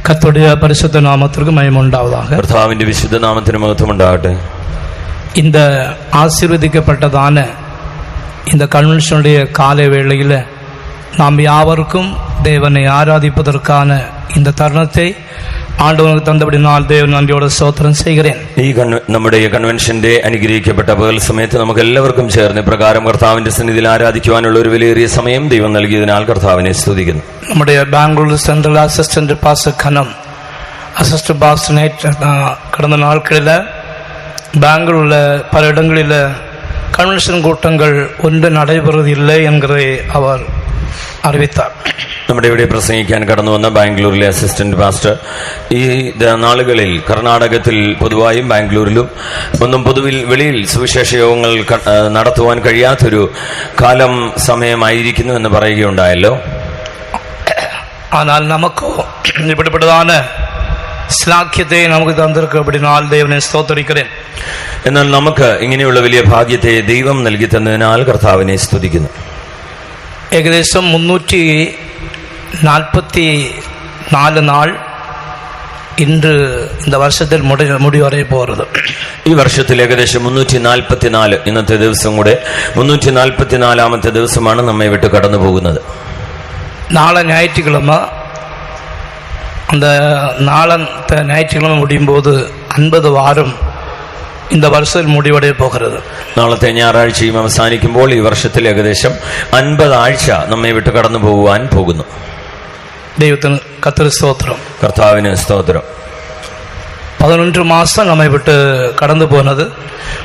கர்த்தருடைய பரிசுத்த நாமத்திற்கு மகிமை உண்டாவதாக. கர்த்தாவின் விசுத்த நாமத்திற்கு மகிமை உண்டாகட்ടെ. இந்த ஆசீர்வதிக்கப்பட்டதான இந்த கன்வென்ஷனுடைய காலை வேளையில் நாம் யாவருக்கும் தேவனை ஆராதிப்பதற்கான இந்த தருணத்தை ஆண்டவனுக்கு தந்தபடினால் தேவன் നന്ദിയോടെ സ്തോത്രം ചെയ്യുകയാണ്. ഈ നമ്മുടെ കൺവെൻഷന്റെ അനുഗ്രഹിക്കപ്പെട്ട പകൽ സമയത്ത് നമുക്ക് എല്ലാവർക്കും ചേർന്ന് പ്രകാരം കർത്താവിന്റെ സന്നിധിയിൽ ആരാധിക്കുവാനുള്ള ഒരു വിലയേറിയ സമയം ദൈവം നൽകിയതിനാൽ കർത്താവിനെ സ്തുതിക്കുന്നു. നമ്മുടെ ബാംഗ്ലൂർ സെൻട്രൽ അസിസ്റ്റന്റ് പാസ്റ്റർ ഖനം അസിസ്റ്റന്റ് പാസ്റ്റർ கடந்த நாட்களில் பெங்களூரில் பல இடங்களில் கன்வென்ஷன் கூட்டங்கள் ஒன்று நடைபெறுவதில்லை என்கிறதை அவர் അറിവിത്താർ. നമ്മുടെ ഇവിടെ പ്രസംഗിക്കാൻ കടന്നു വന്ന ബാംഗ്ലൂരിലെ അസിസ്റ്റന്റ് പാസ്റ്റർ ഈ നാളുകളിൽ കർണാടകത്തിൽ പൊതുവായും ബാംഗ്ലൂരിലും ഒന്നും പൊതുവിൽ വെളിയിൽ സുവിശേഷ യോഗങ്ങൾ നടത്തുവാൻ കഴിയാത്തൊരു കാലം സമയമായിരിക്കുന്നു എന്ന് പറയുകയുണ്ടായല്ലോ. ஆனால் நமக்கோ இப்படிப்பட்டதான ശ്ലാഘ്യത്തെ നമുക്ക് തന്നിരിക്കപ്പെടിനാൽ ദൈവനെ സ്തോത്രിக்கிறேன். എന്നാൽ നമുക്ക് ഇങ്ങനെയുള്ള വലിയ ഭാഗ്യത്തെ ദൈവം നൽകി തന്നതിനാൽ കർത്താവിനെ സ്തുതിക്കുന്നു. ഏകദേശം 344 നാൾ ഇன்று இந்த വർഷത്തിൽ முடிவடைய പോകുന്നത്. ഈ വർഷത്തിൽ ഏകദേശം 344 ഇന്നത്തെ ദിവസം കൂടെ 344ാമത്തെ ദിവസമാണ് നമ്മെ വിട്ട് കടന്നു പോകുന്നത്. നാളെ ஞாயிற்றுக்கிழமை அந்த நாளത്തെ ஞாயிற்றுக்கிழமை முடியும் போது 50 வாரம் இந்த வருஷத்தில் முடிவடைய പോകുന്നത്. നാളത്തെ ഞായറാഴ്ചയും അവസാനിക്കുമ്പോൾ ഈ വർഷത്തിൽ ഏകദേശം 50 ആഴ്ച നമ്മെ വിട്ട് കടന്നു പോകുവാൻ പോകുന്നു. ദൈവത്തിന് കർത്തൃ സ്തോത്രം. കർത്താവിന് സ്തോത്രം. 11 മാസം നമ്മെ വിട്ട് കടന്നു പോകുന്നത്.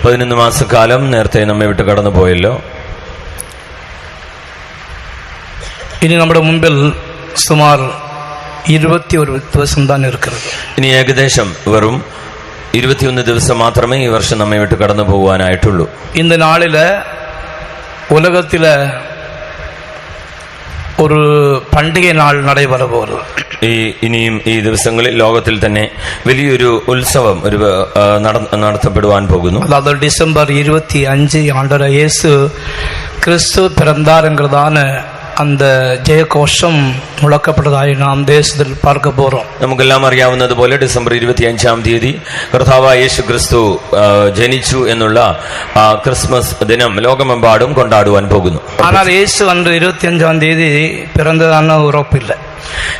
11 മാസക്കാലം നേരത്തെ നമ്മെ വിട്ട് കടന്നു പോയല്ലോ. ഇനി നമ്മുടെ മുമ്പിൽ സുമാർ 21 ദിവസം തന്നെ ഇരിക്കുന്നത്. ഇനി ഏകദേശം വെറും 21 ദിവസം മാത്രമേ ഈ വർഷം നമ്മെ വിട്ട് കടന്നു പോകുവാനായിട്ടുള്ളൂ. இந்த நாளில் உலகத்தில் ഒരു പண்டிകை നാൾ നடைபெற പോകുന്നത്. ഇനിയും ഈ ദിവസങ്ങളിൽ ലോകത്തിൽ തന്നെ വലിയൊരു ഉത്സവം നടത്തപ്പെടുവാൻ പോകുന്നു. അതായത് ഡിസംബർ 25 ആണ്ടവർ യേശു ക്രിസ്തു പിറந்தாருங்கிறதான அந்த ജയഘോഷം മുഴക്കപ്പെട്ടതായി നാം ദേശത്തിൽ പാർക്ക പോറോം. നമുക്കെല്ലാം അറിയാവുന്നതുപോലെ ഡിസംബർ 25 തീയതി കർത്താവായ യേശു ക്രിസ്തു ജനിച്ചു എന്നുള്ള ക്രിസ്മസ് ദിനം ലോകമെമ്പാടും കൊണ്ടാടുവാൻ പോകുന്നു. എന്നാൽ യേശു അന്ന് 25 തീയതി പിറന്നതാണെന്ന് ഉറപ്പില്ല.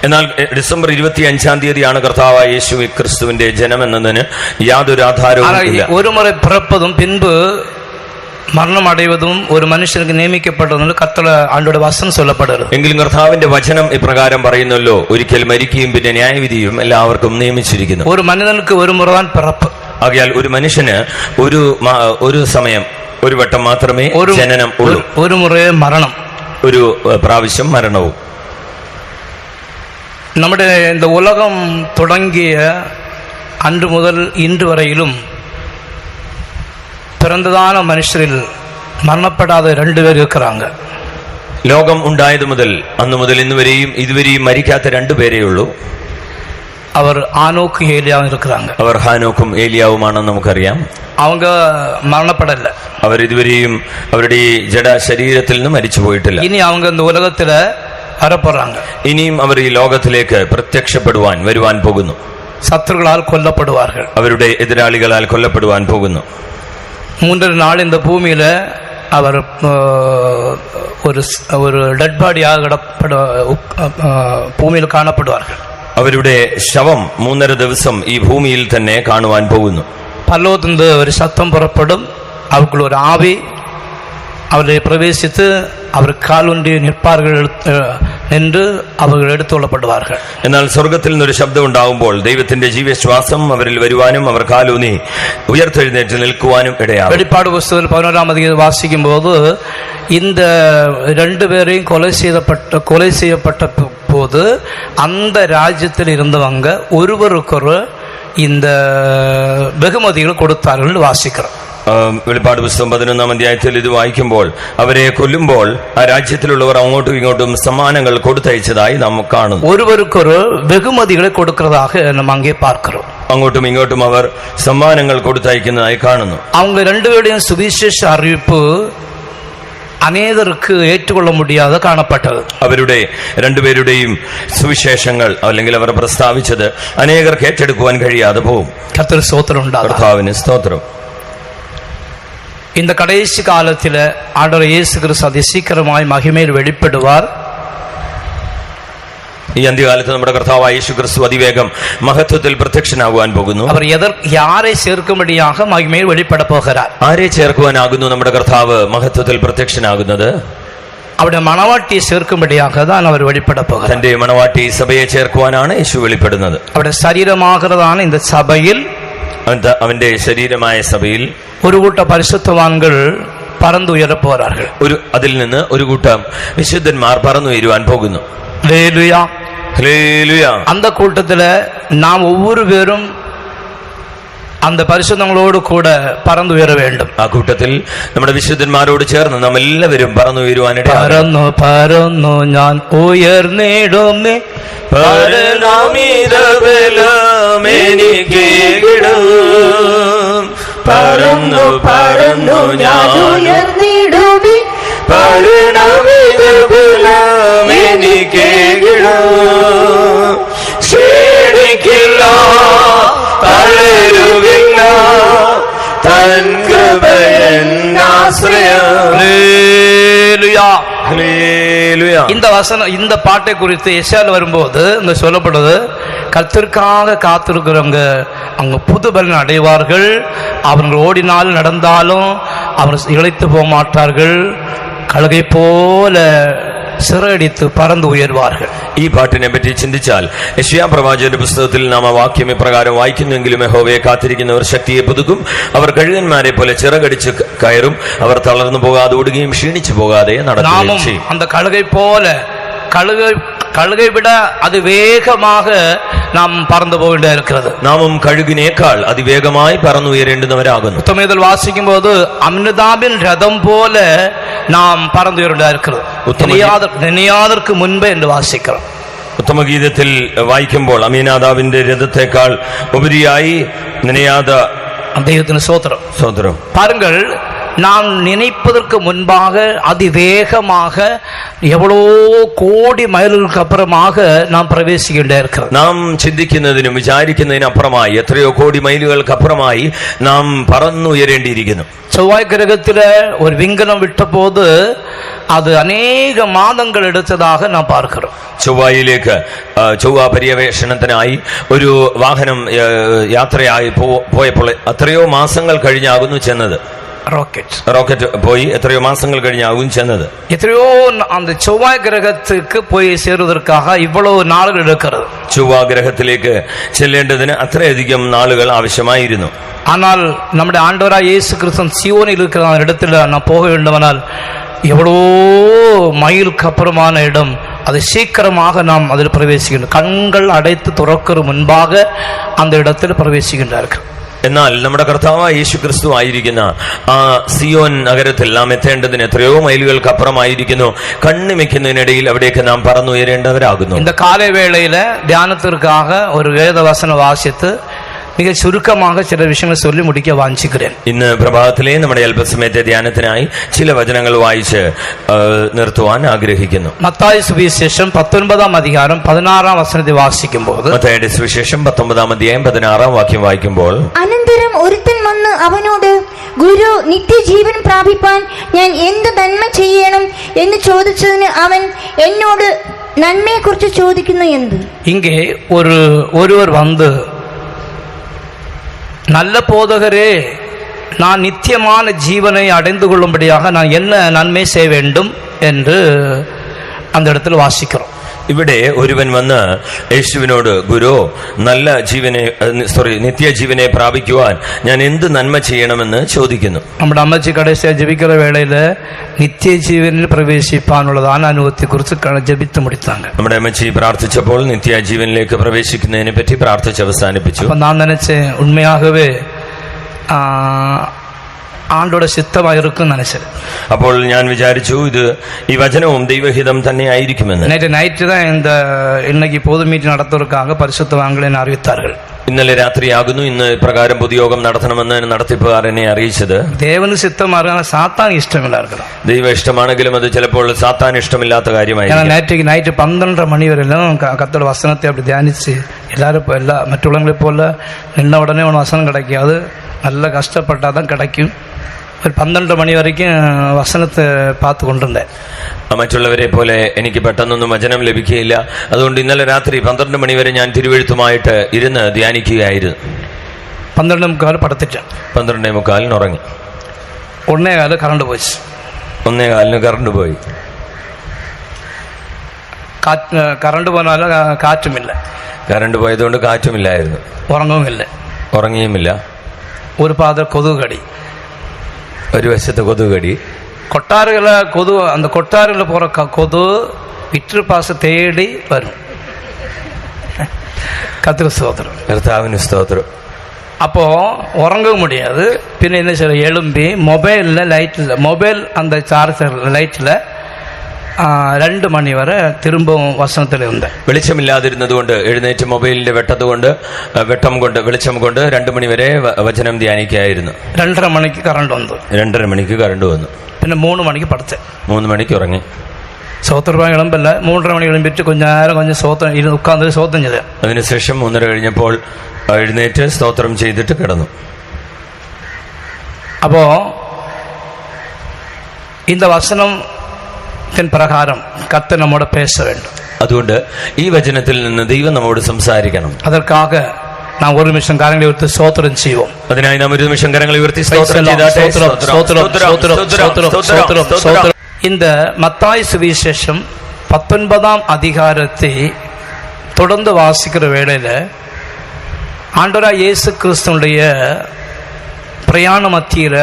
എന്നാൽ ഡിസംബർ 25 തീയതിയാണ് കർത്താവായ യേശു ക്രിസ്തുവിന്റെ ജനം എന്നതിന് യാതൊരു ആധാരവും ഇല്ല. ഒരു മുறை പിറപ്പതും പിൻപ് മരണം അടയുവതും ഒരു മനുഷ്യർക്ക് നിയമിക്കപ്പെട്ടതെന്ന് കർത്താവിന്റെ ആണ്ടോടെ വചനം ചൊല്ലപ്പെടരുത്. എങ്കിലും കർത്താവിന്റെ വചനം ഇപ്രകാരം പറയുന്നല്ലോ, ഒരിക്കൽ മരിക്കുകയും പിന്നെ ന്യായവിധിയും എല്ലാവർക്കും നിയമിച്ചിരിക്കുന്നു. ഒരു മനുഷ്യർക്ക് ഒരു മുറവാൻ പിറപ്പ്. ആകയാൽ ഒരു മനുഷ്യന് ഒരു സമയം ഒരു വട്ടം മാത്രമേ ജനനം ഉള്ളൂ. ഒരു മുറയെ മരണം, ഒരു പ്രാവശ്യം മരണവും. നമ്മുടെ இந்த உலகம் தொடங்கிய அன்று முதல் இன்று வரையிலும் பிறந்ததான மனுஷரில் മരണപ്പെടാതെ 2 പേർ இருக்கிறாங்க. ലോകം ഉണ്ടായത് മുതൽ അന്നു മുതൽ ഇന്നുവരെയും ഇതുവരെയും മരിക്കാത്ത 2 പേരേ ഉള്ളൂ. അവർ ആനോക്കും ഏലിയാവും இருக்கிறாங்க. അവർ ഹാനോക്കും ഏലിയാവുമാണെന്ന് നമുക്കറിയാം. அவங்க മരണപ്പെടല്ല. അവർ ഇതുവരെയും അവരുടെ ഈ ജഡ ശരീരത്തിൽ നിന്ന് മരിച്ചു പോയിട്ടില്ല. ഇനി அவங்க இந்த உலகத்துல வரப்போறாங்க. ഇനിയും അവർ ഈ ലോകത്തിലേക്ക് വരുവാൻ പോകുന്നു. ശത്രുക്കളാൽ കൊല്ലപ്പെടുവാர்கள். അവരുടെ എതിരാളികളാൽ കൊല്ലപ്പെടുവാൻ പോകുന്നു. 3 നാൾ இந்த ഭൂമിയിൽ അവർ ഒരു ഡെഡ് ബോഡിയാக ഭൂമിയിൽ കാണപ്പെടുവാர்கள். അവരുടെ ശവം 3.5 ദിവസം ഈ ഭൂമിയിൽ തന്നെ കാണുവാൻ പോകുന്നു. പരലോകത്തുനിന്ന് ഒരു ശബ്ദം പുറപ്പെടും. അവർക്കുള്ള ഒരു ആവി അവരെ പ്രവേശിച്ച് അവർ കാലുണ്ടി നിൽപ്പാர்கள் എന്ന് അവർ എടുത്തുകൊള്ളപ്പെടുവാர்கள். എന്നാൽ സ്വർഗത്തിൽ നിന്നൊരു ശബ്ദം ഉണ്ടാകുമ്പോൾ ദൈവത്തിന്റെ ജീവശ്വാസം അവരിൽ വരുവാനും അവർ കാലൂന്നി ഉയർത്തെഴുന്നേറ്റ് നിൽക്കുവാനും ഇടയാകും. വെളിപ്പാട് പുസ്തകത്തിൽ 11-ാം അധ്യായം വാസിക്കുമ്പോൾ இந்த 2 பேரையும் கொலை செய்யப்பட்ட போது அந்த ராஜ்யத்தில் இருந்தவங்க ஒருவருக்கொரு இந்த ബഹുമതികൾ കൊടുത്താர்கள் വാസിக்கிறோம். വെളിപ്പാട് പുസ്തകം 11-ാം അധ്യായത്തിൽ ഇത് വായിക്കുമ്പോൾ അവരെ കൊല്ലുമ്പോൾ ആ രാജ്യത്തിലുള്ളവർ അങ്ങോട്ടും ഇങ്ങോട്ടും സമ്മാനങ്ങൾ കൊടുത്തയച്ചതായി നാം കാണുന്നു. ஒருவருக்கொரு வெகுமதிகளை கொடுக்கிறதாக நம்ம அங்கே பார்க்கிறோம். അങ്ങോട്ടും ഇങ്ങോട്ടും അവർ സമ്മാനങ്ങൾ കൊടുത്തയക്കുന്നതായി കാണുന്നു. அவங்க 2 பேരുടെയും സുവിശേഷ അറിയിപ്പ് അനേകർക്ക് ഏറ്റുകൊള്ള മുടിയാതെ കാണപ്പെട്ടത്. അവരുടെ രണ്ടുപേരുടെയും സുവിശേഷങ്ങൾ അല്ലെങ്കിൽ അവർ പ്രസ്താവിച്ചത് അനേകർക്ക് ഏറ്റെടുക്കുവാൻ കഴിയാതെ പോകും. கர்த்தர் ஸ்தோத்திரம் உண்டாக. കർത്താവിന് സ്തോത്രം. இந்த கடைசி காலத்தில் ஆண்டவர் இயேசு கிறிஸ்து அதிசீக்கிரமாய் மகிமையில் வெளிப்படுவார். ഈ അന്ത്യകാലത്ത് നമ്മുടെ കർത്താവായ യേശു ക്രിസ്തു അതിവേഗം മഹത്വത്തിൽ പ്രത്യക്ഷനാകുവാൻ പോകുന്നു. അവർ யாரை சேர்க்கும்படியாக மகிமையில் வெளிப்பட போகிறார். ആരെ ചേർക്കുവാനാകുന്നു നമ്മുടെ കർത്താവ് മഹത്വത്തിൽ പ്രത്യക്ഷനാകുന്നത്? അവിടെ മണവാട്ടിയെ ചേർക്കുമ്പടിயாக தான் அவர் வெளிப்பட போகிறார். തന്റെ മണവാട്ടി സഭയെ ചേർക്കുവാനാണ് യേശു വെളിപ്പെടുന്നത്. അവിടെ ശരീരമാகிறதான இந்த சபையில், അവന്റെ ശരീരമായ സഭയിൽ ഒരു കൂട്ട പരിശുദ്ധവാன்கள் പറന്നുയര പോരാர்கள். അതിൽ നിന്ന് ഒരു കൂട്ടം വിശുദ്ധന്മാർ പറന്നുയരുവാൻ പോകുന്നു. Hallelujah, hallelujah. அந்த கூட்டத்தில் நாம் ஒவ்வொரு பேரும் அந்த பரிசுத்தங்களோடு கூட பறந்துயர வேண்டும். ആ കൂട്ടത്തിൽ നമ്മുടെ വിശുദ്ധന്മാരോട് ചേർന്ന് നാം എല്ലാവരും പറന്നുയരുവാനിട പരന്നു പരന്നു ഞാൻ ഉയർന്നിടുന്നേ പറന്നു പറന്നു ഞാൻ ഉയർന്നിടുമേ ക്ഷീണിക്കില്ല തളരുകില്ല തൻ കൃപയാശ്രയം. இந்த வசனம், இந்த பாட்டை குறித்து எஸ்ஐயால வரும்போது இந்த சொல்லப்படுது, கர்த்தருக்காக காத்திருக்கிறவங்க அவங்க புது பலன் அடைவார்கள். அவர்கள் ஓடினாலும் நடந்தாலும் அவர் இழைத்து போக மாட்டார்கள். கழுகை போல சிறடித்து பறந்து ഉയർവാர்கள். ഈ പാട്ടിനെ പറ്റി ചിന്തിച്ചാൽ യെശയ്യാ പ്രവാചകന്റെ പുസ്തകത്തിൽ നാം ആ വാക്യം ഇപ്രകാരം വായിക്കുന്നെങ്കിലും യഹോവയെ കാത്തിരിക്കുന്നവർ ശക്തിയെ പുതുക്കും, അവർ കഴുകന്മാരെ പോലെ ചിറകടിച്ച് കയറും, അവർ തളർന്നു പോകാതെ ഓടുകയും ക്ഷീണിച്ചു പോകാതെ നടക്കുകയും ചെയ്യും. அந்த கழுகை போல, கழுகை விட அது வேகமாக நாம் பறந்து போக வேண்டிய இருக்கிறது. നാമും കഴുകിനേക്കാൾ അതിവേഗമായി പറന്നുയരേണ്ടുന്നവരാകുന്നു. உத்தமீதல் வாசிக்கும் போது அம்னதாபின் ரதம் போல நாம் பறந்து உயர வேண்டிய இருக்கிறது. நினையாதற்கு முன்பே என்று வாசிக்கிறோம். ഉത്തമഗീതത്തിൽ വായിക്കുമ്പോൾ അമീനാദാവിന്റെ രഥത്തെക്കാൾ ഉപരിയായി നിനയാത ദൈവത്തിന് സ്തോത്രം. பாருங்கள், நாம் நினைப்பதற்கு முன்பாக அதிவேகமாக எவ்வளோ கோடி மைல்களுக்கு அப்புறமாக நாம் பிரவேசிக்க இருக்கிறது. നാം ചിന്തിക്കുന്നതിനും വിചാരിക്കുന്നതിനപ്പുറമായി എത്രയോ കോടി മൈലുകൾക്ക് അപ്പുറമായി നാം പറന്നുയരേണ്ടിയിരിക്കുന്നു. செவ்வாய் கிரகத்தில் ஒரு விங்கலம் விட்ட போது அது அநேக மாதங்கள் எடுத்ததாக நாம் பார்க்கிறோம். ചൊവ്വായിലേക്ക് ചൊവ്വ പര്യവേഷണത്തിനായി ഒരു വാഹനം യാത്രയായി പോയപ്പോൾ എത്രയോ മാസങ്ങൾ കഴിഞ്ഞാകുന്നു ചെന്നത്. റോക്കറ്റ് പോയി എത്രയോ മാസങ്ങൾ കഴിഞ്ഞാകും ചെന്നത്. എത്രയോ அந்த செவ்வாய் கிரகத்துக்கு போய் சேருவதற்காக இவ்வளவு நாളുகள் எடுக்கிறது. ചൊവ്വ ഗ്രഹത്തിലേക്ക് ചെല്ലേണ്ടതിന് അത്രയധികം നാളുകൾ ആവശ്യമായിരുന്നു. ஆனால் நம்முடைய ஆண்டவராய் இயேசு கிறிஸ்து சியோனில் இருக்கிற இடத்துல நான் போக வேண்டுமானால் எவ்வளோ மைலுக்கு அப்புறமான இடம், அது சீக்கிரமாக நாம் அதில் பிரவேசிக்கின்றோம். கண்கள் அடைத்து துறக்கிற முன்பாக அந்த இடத்தில் பிரவேசிக்கின்றார்கள். എന്നാൽ നമ്മുടെ കർത്താവായ യേശു ക്രിസ്തു ആയിരിക്കുന്ന ആ സിയോൻ നഗരത്തിൽ നാം എത്തേണ്ടതിന് എത്രയോ മൈലുകൾക്ക് അപ്പുറമായിരിക്കുന്നു. കണ്ണിമയ്ക്കുന്നതിനിടയിൽ അവിടേക്ക് നാം പറന്നുയരേണ്ടവരാകുന്നു. இந்த காலை வேளையில தியானத்திற்காக ஒரு வேத வசனம் வாசித்து மிக சுருக்கமாக சில விஷயங்களை சொல்லி முடிக்க வாஞ்சிக்கிறேன். ഇന്ന് പ്രഭാതത്തിലെ നമ്മുടെ അല്പസമയത്തെ ധ്യാനത്തിനായി ചില വചനങ്ങൾ വായിച്ച് നിർത്തുവാൻ ആഗ്രഹിക്കുന്നു. മത്തായി സുവിശേഷം 19-ാം അധ്യായം 16-ാം വചനത്തെ വാസിക്കുമ്പോൾ, മത്തായിയുടെ സുവിശേഷം 19-ാം അധ്യായം 16-ാം വാക്യം വായിക്കുമ്പോൾ, അനന്തരം ഒരുത്തൻ വന്ന് അവനോട്, ഗുരു, നിത്യജീവൻ പ്രാപിപ്പാൻ ഞാൻ എന്ത് നന്മ ചെയ്യണം എന്ന് ചോദിച്ചതിന് അവൻ, എന്നോട് നന്മയെക്കുറിച്ച് ചോദിക്കുന്നു എന്ത്? இங்கே ஒருவர் வந்து, நல்ல போதகரே, நான் நித்தியமான ஜீவனை அடைந்து கொள்ளும்படியாக நான் என்ன நன்மை செய்ய வேண்டும் என்று அந்த இடத்துல வாசிக்கிறோம். ഇവിടെ ഒരുവൻ വന്ന് യേശുവിനോട്, ഗുരു, നല്ല നിത്യജീവനെ പ്രാപിക്കുവാൻ ഞാൻ എന്ത് നന്മ ചെയ്യണമെന്ന് ചോദിക്കുന്നു. നമ്മുടെ അമ്മച്ചി കടേശ ജപിക്കുന്ന വേളയിൽ നിത്യജീവനിൽ പ്രവേശിപ്പാനുള്ളതാണ് അനുഭവത്തെ കുറിച്ച് ജപിത്ത് മുടിത്താങ്ക. നമ്മുടെ അമ്മച്ചി പ്രാർത്ഥിച്ചപ്പോൾ നിത്യജീവനിലേക്ക് പ്രവേശിക്കുന്നതിനെ പറ്റി പ്രാർത്ഥിച്ച് അവസാനിപ്പിച്ചു. അപ്പൊ ഞാൻ നനച്ച് ഉണ്മയാകവേ ആണ്ടോടെ சித்தமாயிருக்கும் நினைச்சது. അപ്പോൾ ഞാൻ വിചാരിച്ചു ഈ വചനവും ദൈവഹിതം തന്നെ ആയിരിക്കുമെന്ന്. நைட்டு தான் இன்னைக்கு பொது மீட்டிங் நடத்துவதற்காக பரிசுத்தவான்களை அறிவித்தார்கள். ഇന്നലെ രാത്രിയാകുന്നു ഇന്ന് പ്രകാരം പൊതുയോഗം നടത്തണമെന്ന് നടത്തിപ്പുകാർ എന്നെ അറിയിച്ചത്. ദേവന് ചിത്തമാർഗം സാത്താൻ ഇഷ്ടമില്ല. ദൈവ ഇഷ്ടമാണെങ്കിലും അത് ചിലപ്പോൾ സാത്താൻ ഇഷ്ടമില്ലാത്ത കാര്യമായിരിക്കും. നൈറ്റ് 12 മണി വരെ കത്തോടെ വസനത്തെ அப்படி தியானிச்சு எல்லாரும் மற்றவங்களை போல நின்ன உடனே ஒரு வசனம் கிடைக்கும். அது நல்ல கஷ்டப்பட்டால் தான் கிடைக்கும். ഒരു 12 മണി വരയ്ക്കും വസനത്തെ പാത്ത് കൊണ്ടുണ്ടേ. മറ്റുള്ളവരെ പോലെ എനിക്ക് പെട്ടെന്നൊന്നും വചനം ലഭിക്കുകയില്ല. അതുകൊണ്ട് ഇന്നലെ രാത്രി 12 മണി വരെ ഞാൻ തിരുവെഴുത്തുമായിട്ട് ഇരുന്ന് ധ്യാനിക്കുകയായിരുന്നു. 12:45 പടത്തിട്ട് 12:45 ഉറങ്ങി. 1:15 കറണ്ട് പോയി. 1:15 കറണ്ട് പോയി. കറണ്ട് പോയാലും കാറ്റുമില്ല. കറണ്ട് പോയതുകൊണ്ട് കാറ്റുമില്ലായിരുന്നു. ഉറങ്ങിയുമില്ല. ഒരു പാത കൊതുക് കടി, ഒരു വശത്ത് കൊതുക് കടി. കൊട്ടാരങ്ങളെ കൊതു அந்த கொட்டாரங்கள போற கொது விற்று பாச தேடி வரும். கர்த்தருக்கு ஸ்தோத்திரம். கர்த்தாவின் ஸ்தோத்திரம். அப்போ உறங்க முடியாது. பின்ன என்ன செய்ய, எழும்பி மொபைல் அந்த சார்ஜர் லைட்டில் 2 മണി വരെ திரும்பவும் വസനത്തിൽ ഉണ്ട്. വെളിച്ചമില്ലാതിരുന്നത് കൊണ്ട് എഴുന്നേറ്റ് മൊബൈലിന്റെ വെളിച്ചം കൊണ്ട് 2 മണി വരെ വചനം ധ്യാനിക്കായിരുന്നു. 2:30 മണിക്ക് കറണ്ട് വന്നു. 2:30 മണിക്ക് കറണ്ട് വന്നു. പിന്നെ 3 മണിക്ക് പടുത്ത് 3 മണിക്ക് ഉറങ്ങി. സോത്രമായി ഇളമ്പല്ല 3:30 മണി ഇളമ്പിട്ട് கொஞ்சம் സോത്രം ഉட்காർന്ന് സോത്രം ചെയ്ത. അതിനുശേഷം 3:30 കഴിഞ്ഞപ്പോൾ എഴുന്നേറ്റ് സ്തോത്രം ചെയ്തിട്ട് കിടന്നു. അപ്പോ இந்த வசனம் പ്രകാരം കർത്തർ നമ്മോട് പേശ வேண்டும். അതുകൊണ്ട് ഈ വചനത്തിൽ നിന്ന് ദൈവം നമ്മോട് സംസാരിക്കണം. അതற்காக നാം ഒരു നിമിഷം കരങ്ങളെ ഉയർത്തി സ്തോത്രം ചെയ്യുவோം. അതിനായി നാം ഒരു നിമിഷം കരങ്ങളെ ഉയർത്തി സ്തോത്രം ചെയ്താട്ടെ. இந்த மத்தாய் சுவிசேஷம் 19ஆம் அதிகாரத்தை தொடர்ந்து வாசிக்கிற வேளையில ஆண்டவராய் இயேசு கிறிஸ்துவுடைய பிரயாண மத்தியில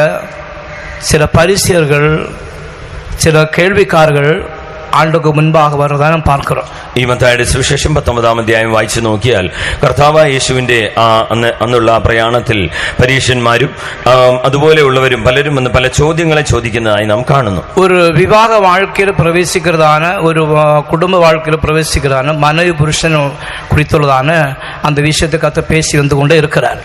சில பரிசேயர்கள் சில கேள்விக்காரர்கள் ആണ്ടുക്ക് മുൻപാകെ വരുന്നതാണ് നാം பார்க்கிறோம். ഈ മത്തായിയുടെ സുവിശേഷം 19ആം അധ്യായം വായിച്ചു നോക്കിയാൽ കർത്താവായ യേശുവിന്റെ അന്നുള്ള പ്രയാണത്തിൽ പരീക്ഷന്മാരും അതുപോലെയുള്ളവരും പലരും വന്ന് പല ചോദ്യങ്ങളെ ചോദിക്കുന്നതായി നാം കാണുന്നു. ഒരു വിവാഹ வாழ்க்கையில் പ്രവേശിക്കുന്നതാണ്, ഒരു കുടുംബ வாழ்க்கையில் പ്രവേശിക്കുന്നതാണ്, മനവി പുരുഷനും குறித்துള്ളതാണ് அந்த விஷயத்தை கர்த்தர் பேசி வந்து கொண்டே இருக்கிறார்.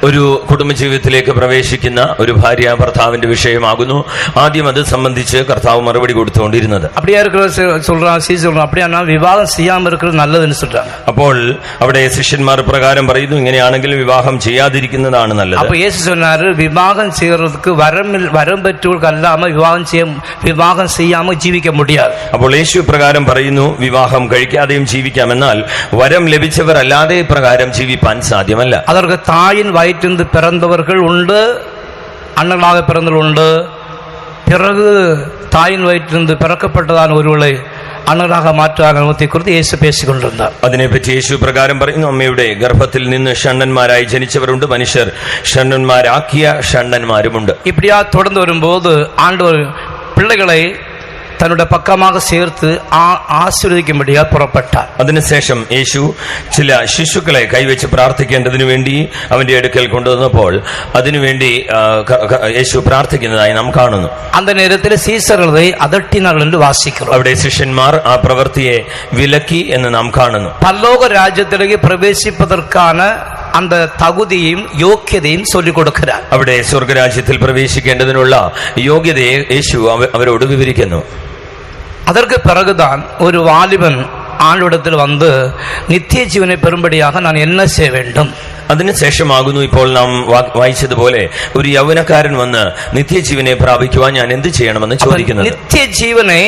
ഒരു കുടുംബജീവിതത്തിലേക്ക് പ്രവേശിക്കുന്ന ഒരു ഭാര്യ ഭർത്താവിന്റെ വിഷയമാകുന്നു ആദ്യം അത് സംബന്ധിച്ച് കർത്താവ് മറുപടി കൊടുത്തുകൊണ്ടിരുന്നത്. அப்படியே இருக்கிற சொல்றான் அப்படியா വിവാഹം ചെയ്യാൻ இருக்கிறது நல்லதுன்னு சொல்றாங்க. അപ്പോൾ അവിടെ ശിഷ്യന്മാർ പ്രകാരം പറയുന്നു, ഇങ്ങനെയാണെങ്കിൽ വിവാഹം ചെയ്യാതിരിക്കുന്നതാണ് നല്ലത്. അപ്പോൾ യേശു சொன்னாரு, விவாகம் செய்யறதுக்கு வரம் பெற்றவர்கள் அல்லாம விவாகம் செய்யாம ജീവിക്കാൻ முடியாது. അപ്പോൾ യേശു പ്രകാരം പറയുന്നു, വിവാഹം കഴിക്കാതെയും ജീവിക്കാം, എന്നാൽ വരം ലഭിച്ചവർ അല്ലാതെ പ്രകാരം ജീവിപ്പാൻ സാധ്യമല്ല. அதற்கு தாயின் வயிற்றிலிருந்து பிறந்தவர்கள் உண்டு, அண்ணனாக பிறந்தவர்கள் உண்டு. பிறகு தாயின் வயிற்றிலிருந்து பிறக்கப்பட்டதான் ஒருவளை അണറാக മാറ്റാൻ അനുമതിയെക്കുറിച്ച് യേശു പേശിക്കൊണ്ടിരുന്നാർ. അതിനെപ്പറ്റി യേശു പ്രകാരം പറയുന്നു, അമ്മയുടെ ഗർഭത്തിൽ നിന്ന് ഷണ്ണന്മാരായി ജനിച്ചവരുണ്ട്, മനുഷ്യർ ഷണ്ണന്മാരാക്കിയ ഷണ്ണന്മാരുമുണ്ട്. இப்படியா தொடர்ந்து வரும்போது ஆண்டவர் பிள்ளைகளை തന്നുടെ പക്കமாக ചേർത്ത് ആശീർവദിക്കുമ്പടിയാൽ പുറപ്പെട്ടാർ. അതിനുശേഷം യേശു ചില ശിശുക്കളെ കൈവച്ച് പ്രാർത്ഥിക്കേണ്ടതിനു വേണ്ടി അവന്റെ അടുക്കൽ കൊണ്ടുവന്നപ്പോൾ അതിനുവേണ്ടി യേശു പ്രാർത്ഥിക്കുന്നതായി നാം കാണുന്നു. அந்த நேரத்தில் சீசர்களை அதட்டினார்கள் என்று வாசிக்கிறோம். അവിടെ ശിഷ്യന്മാർ ആ പ്രവൃത്തിയെ വിലക്കി എന്ന് നാം കാണുന്നു. പരലോക രാജ്യത്തിലേക്ക് പ്രവേശിപ്പதற்கான அந்த தகுதியும் யோக்கியதையும் சொல்லிக் கொடுக்கிறார். അവിടെ സ്വർഗരാജ്യത്തിൽ പ്രവേശിക്കേണ്ടതിനുള്ള യോഗ്യതയെ യേശു അവരോട് വിവരിക്കുന്നു. அதற்கு பிறகுதான் ஒரு வாலிபன் ஆண்டவரிடத்தில் வந்து நித்திய ஜீவனை பெறும்படியாக நான் என்ன செய்ய வேண்டும். അതിനുശേഷമാകുന്നു ഇപ്പോൾ നാം വായിച്ചതുപോലെ ഒരു യൗവനക്കാരൻ വന്ന് നിത്യജീവനെ പ്രാപിക്കുവാൻ ഞാൻ എന്ത് ചെയ്യണമെന്ന് ചോദിക്കുന്നത്. നിത്യ ജീവനെ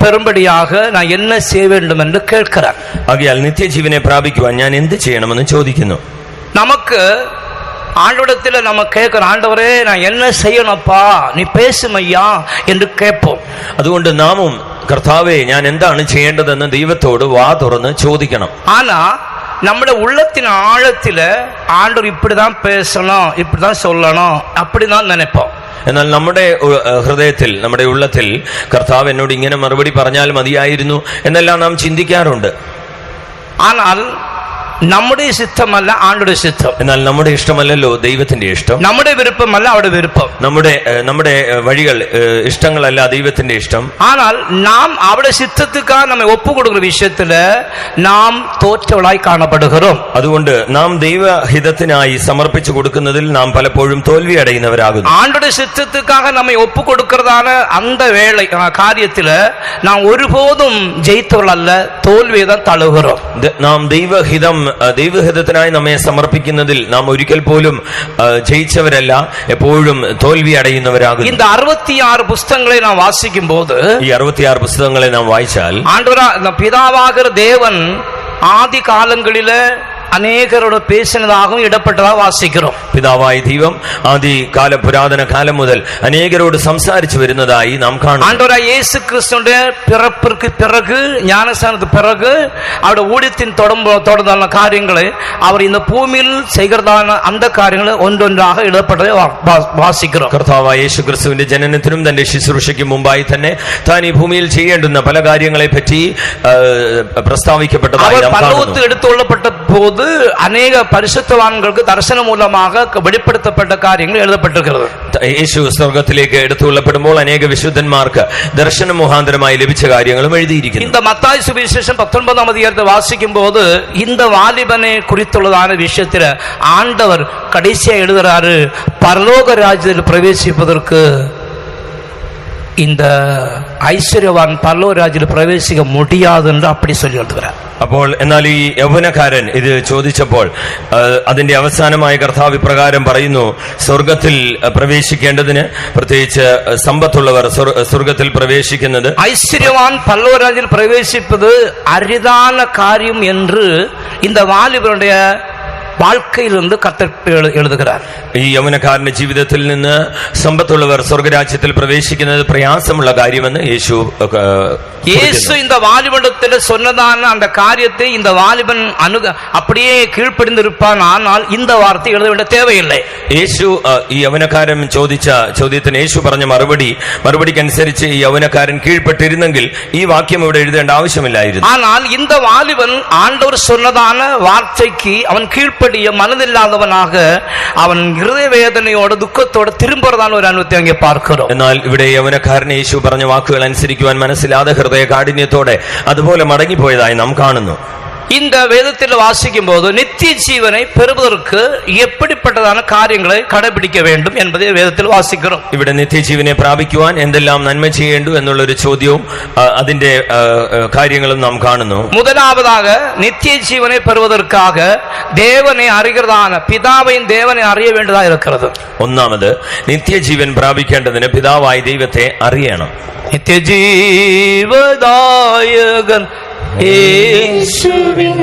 பெரும்படியாக நான் என்ன செய்ய வேண்டும் என்று கேட்கிறார். ஆகையால் நித்தியஜீவனை പ്രാപിക്കുവാൻ ഞാൻ എന്ത് ചെയ്യണമെന്ന് ചോദിക്കുന്നു. நமக்கு ஆண்டவரிடத்தில் நம்ம கேட்கிற, ஆண்டவரே நான் என்ன செய்யணும்ப்பா நீ பேசும் ஐயா என்று கேட்போம். അതുകൊണ്ട് നാമും കർത്താവേ ഞാൻ എന്താണ് ചെയ്യേണ്ടതെന്ന് ദൈവത്തോട് വാ തുറന്ന് ചോദിക്കണം. ஆனா നമ്മുടെ உள்ளத்தின் ஆழத்தில் ஆண்டவர் இப்படிதான் பேசணும், இப்படிதான் சொல்லணும் அப்படிதான் நினைப்போம். എന്നാൽ നമ്മുടെ ഹൃദയത്തിൽ, നമ്മുടെ ഉള്ളത്തിൽ കർത്താവ് എന്നോട് ഇങ്ങനെ മറുപടി പറഞ്ഞാൽ മതിയായിരുന്നു എന്നെല്ലാം നാം ചിന്തിക്കാറുണ്ട്. ஆனால் നമ്മുടെ சித்தமல்ல ஆண்டுடைய சித்தம். എന്നാൽ നമ്മുടെ ഇഷ്ടമല്ലല്ലോ ദൈവത്തിന്റെ ഇഷ്ടം. നമ്മുടെ വിരുപ്പമല്ല അവിടെ വിരുപ്പം. നമ്മുടെ വഴികൾ ഇഷ്ടങ്ങളല്ല ദൈവത്തിന്റെ ഇഷ്ടം. ஆனால் நாம் அவருடைய சித்தத்துக்காக நம்மை ஒப்பு கொடுக்கிற விஷயத்துல நாம் தோற்றவளாய் காணப்படுகிறோம். അതുകൊണ്ട് നാം ദൈവഹിതത്തിനായി സമർപ്പിച്ചു കൊടുക്കുന്നതിൽ നാം പലപ്പോഴും തോൽവി അടയുന്നവരാകുന്നു. ஆண்டுடைய சித்தத்துக்காக நம்மை ஒப்பு கொடுக்கிறதான அந்த வேளை காரியத்துல நாம் ஒருபோதும் ஜெயித்தவர்கள் அல்ல, தோல்வியை தான் தழுகிறோம். നാം ദൈവഹിതത്തിനായി നമ്മെ സമർപ്പിക്കുന്നതിൽ നാം ഒരിക്കൽ പോലും ജയിച്ചവരല്ല, എപ്പോഴും തോൽവി അടയുന്നവരാകുന്നു. இந்த 66 புஸ்தகங்களை நாம் வாசிக்கும் போது, ഈ 66 പുസ്തകങ്ങളെ നാം വായിച്ചാൽ ஆண்டவராகிய பிதாவாகிற தேவன் ஆதி காலங்களிலே അനേകരോട് പേശിനതാகவும் ഇടപെട്ടതാ വാസിக்கிறோം. പിതാവായ ദൈവം ആദികാല പുരാതന കാലം മുതൽ അനേകരോട് സംസാരിച്ചു വരുന്നതായി നാം കാണുന്നു. ஆண்டவராகிய இயேசு கிறிஸ்துவின் பிறப்பிற்கு பிறகு, ஞானஸ்நானத்துக்கு பிறகு அவருடைய ஊழியத்தின் தொடர்ந்தான காரியங்களை அவர் இந்த பூமியில் செய்கிறதான அந்த காரியங்களை ஒன்றொன்றாக எழுதப்பட்டதை വാസിக்கிறோம். കർത്താവായ യേശു ക്രിസ്തുവിന്റെ ജനനത്തിനും തന്റെ ശുശ്രൂഷയ്ക്കും മുമ്പായി തന്നെ താൻ ഈ ഭൂമിയിൽ ചെയ്യേണ്ടുന്ന പല കാര്യങ്ങളെ പറ്റി പ്രസ്താവിക്കപ്പെട്ടതായി നാം കാണുന്നു. എടുത്തുകൊള്ളപ്പെട്ട போது அநேக பரிசுத்தவான்களுக்கு தரிசனம் மூலமாக வெளிப்படுத்தப்பட்ட காரியங்கள் எழுதப்பட்டிருக்கிறது. യേശു സ്വർഗ്ഗത്തിലേക്ക് എടുത്തുകൊള്ളപ്പെടുമ്പോൾ അനേക വിശുദ്ധന്മാർക്ക് ദർശന മുഖാന്തരമായി ലഭിച്ച കാര്യങ്ങളും എഴുതിയിരിക്കുന്നു. இந்த மத்தாய் சுவிசேஷம் 19ஆம் அதிகாரத்தை வாசிக்கும் போது இந்த வாலிபனை குறித்துள்ளதான விஷயத்துல ஆண்டவர் கடைசியா எழுதுறாரு, பரலோக ராஜ்யத்தில் பிரவேசிப்பதற்கு இந்த ஐஸ்வர்யவான் பரலோக ராஜ்யத்தில் பிரവേശിக்க முடியாது என்று அப்படி சொல்லி எழுதுகிறார். അപ്പോൾ എന്നാൽ ഈ യൗവനക്കാരൻ ഇത് ചോദിച്ചപ്പോൾ അതിന്റെ അവസാനമായ കർത്താവ് ഇപ്രകാരം പറയുന്നു, സ്വർഗത്തിൽ പ്രവേശിക്കേണ്ടതിന്, പ്രത്യേകിച്ച് സമ്പത്തുള്ളവർ സ്വർഗത്തിൽ പ്രവേശിക്കുന്നത്, ஐஸ்வர்யவான் பரலோக ராஜ்யத்தில் பிரவேசிப்பது அரிதான காரியம் என்று இந்த வாலிபனுடைய வாழ்க்கையிலிருந்து கர்த்தர் எழுதுகிறார். ഈ യൗവനക്കാരന്റെ ജീവിതത്തിൽ നിന്ന് സമ്പത്തുള്ളവർ സ്വർഗരാജ്യത്തിൽ പ്രവേശിക്കുന്നത് പ്രയാസമുള്ള കാര്യമെന്ന് യേശു இந்த வாலிபனிடத்தில் சொன்னதான அந்த காரியத்தை இந்த வாலிபன் அப்படியே கீழ்ப்படிந்திருப்பான். ஆனால் இந்த வார்த்தை எழுத வேண்டிய தேவையில்லை. യേശു ഈ യൗവനക്കാരൻ ചോദിച്ച ചോദ്യത്തിന് യേശു പറഞ്ഞ മറുപടിക്കനുസരിച്ച് ഈ യൗവനക്കാരൻ കീഴ്പ്പെട്ടിരുന്നെങ്കിൽ ഈ വാക്യം ഇവിടെ എഴുതേണ്ട ആവശ്യമില്ലായിരുന്നു. ஆனால் இந்த வாலிபன் ஆண்டவர் சொன்னதான வார்த்தைக்கு அவன் கீழ்ப்படிய மனதில்லாதவனாக அவன் இருதய வேதனையோடு துக்கத்தோடு திரும்புறதான ஒரு അനുഭവത്തെ அங்கே பார்க்கிறோம். എന്നാൽ ഇവിടെ യൗവനക്കാരൻ യേശു പറഞ്ഞ വാക്കുകൾ അനുസരിക്കുവാൻ മനസ്സിലാതെ ഹൃദയ കാഠിന്യത്തോടെ അതുപോലെ മടങ്ങിപ്പോയതായി നാം കാണുന്നു. இந்த வேதத்தில் வாசிக்கும் போது நித்திய ஜீவனை பெறுவதற்கு எப்படிப்பட்டதான காரியங்களை கடைபிடிக்க வேண்டும் என்பதை வேதத்தில் வாசிக்கிறோம். ഇവിടെ നിത്യജീവനെ പ്രാപിക്കുവാൻ എന്തെല്ലാം നന്മ ചെയ്യേണ്ടു എന്നുള്ളൊരു ചോദ്യവും അതിന്റെ കാര്യങ്ങളും നാം കാണുന്നു. முதலாவதாக நித்திய ஜீவனை பெறுவதற்காக தேவனை அறிகிறதான பிதாவையும் தேவனை அறிய வேண்டியதா இருக்கிறது. ഒന്നാമത് നിത്യജീവൻ പ്രാപിക്കേണ്ടതിന് പിതാവായ ദൈവത്തെ അറിയണം. നിത്യജീവദായകൻ യേശുവിൻ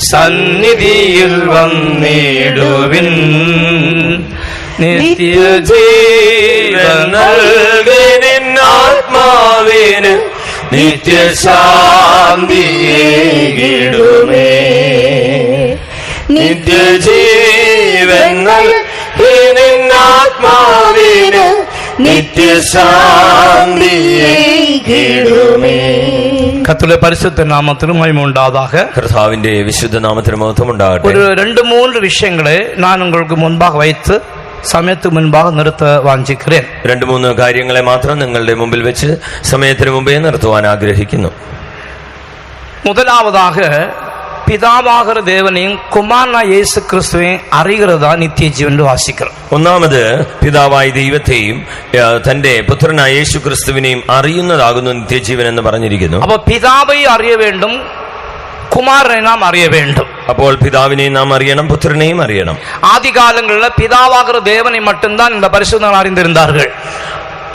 സന്നിധിയിൽ വന്നിടുവിൻ, നിത്യജീവൻ നൽകിൻ ആത്മാവിന് നിത്യശാന്തിയേകിടുമേ, നിത്യജീവൻ നൽകിൻ ആത്മാവിന് നിത്യശാന്തിയേകിടുമേ. കർത്തരുടെ പരിശുദ്ധ നാമത്തിന് മഹിമ ഉണ്ടാവதாக. കർത്താവിന്റെ വിശുദ്ധ നാമത്തിന് മഹത്വം ഉണ്ടാകട്ടെ. ഒരു 2-3 விஷயங்களை நான் உங்களுக்கு முன்பாக வைத்து സമയത്തിന് മുൻപാக നിർത്ത വാഞ്ചിக்கிறேன். 2-3 കാര്യങ്ങളെ മാത്രം നിങ്ങളുടെ മുമ്പിൽ വെച്ച് സമയത്തിന് മുമ്പേ നിർത്തുവാൻ ആഗ്രഹിക്കുന്നു. முதலாவதாக பிதாவாகிற தேவனையும் குமாரனா இயேசு கிறிஸ்துவையும் அறிகிறதா நித்திய ஜீவன் வாசிக்கிறோம். ഒന്നാമത് പിതാവായ ദൈവത്തെയും തന്റെ പുത്രനായ യേശു ക്രിസ്തുവിനെയും അറിയുന്നതാകുന്നു നിത്യജീവൻ എന്ന് പറഞ്ഞിരിക്കുന്നു. അപ്പോൾ പിതാവെ അറിയ വേണ്ടും, കുമാരനെ നാം അറിയ വേണ്ടും. അപ്പോൾ പിതാവിനെയും നാം അറിയണം, പുത്രനെയും അറിയണം. ആദികാലങ്ങളിൽ പിതാവാகிற தேவனை மட்டும்தான் இந்த பரிசுத்தர் அறிந்திருந்தார்கள்.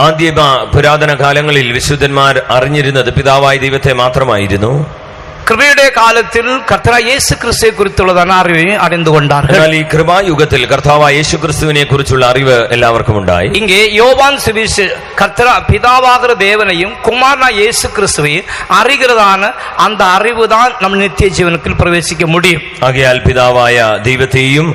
ആദ്യ പുരാതന കാലങ്ങളിൽ വിശുദ്ധന്മാർ അറിഞ്ഞിരുന്നത് പിതാവായ ദൈവത്തെ മാത്രമായിരുന്നു. കൃപയുടെ കാലത്തിൽ കർത്താവായ യേശു ക്രിസ്തുവിനെ കുറിച്ചുള്ളതാണ് അറിവ് അറിഞ്ഞു കൊണ്ടാர்கள். എന്നാൽ ഈ കൃപായുഗത്തിൽ കർത്താവായ യേശു ക്രിസ്തുവിനെ കുറിച്ചുള്ള അറിവ് എല്ലാവർക്കും ഉണ്ടായി. ഇங்கே யோவான் சுவிசேஷ பிதாவாகிற தேவனையும் குமாரனாയ യേശു ക്രിസ്തുவையும் അറിகிறதான அந்த அறிவு தான் நம்ம நித்திய ஜீவனுக்குள் பிரவேசிக்க முடியும். ആകയാൽ പിതാവായ ദൈവത്തെയും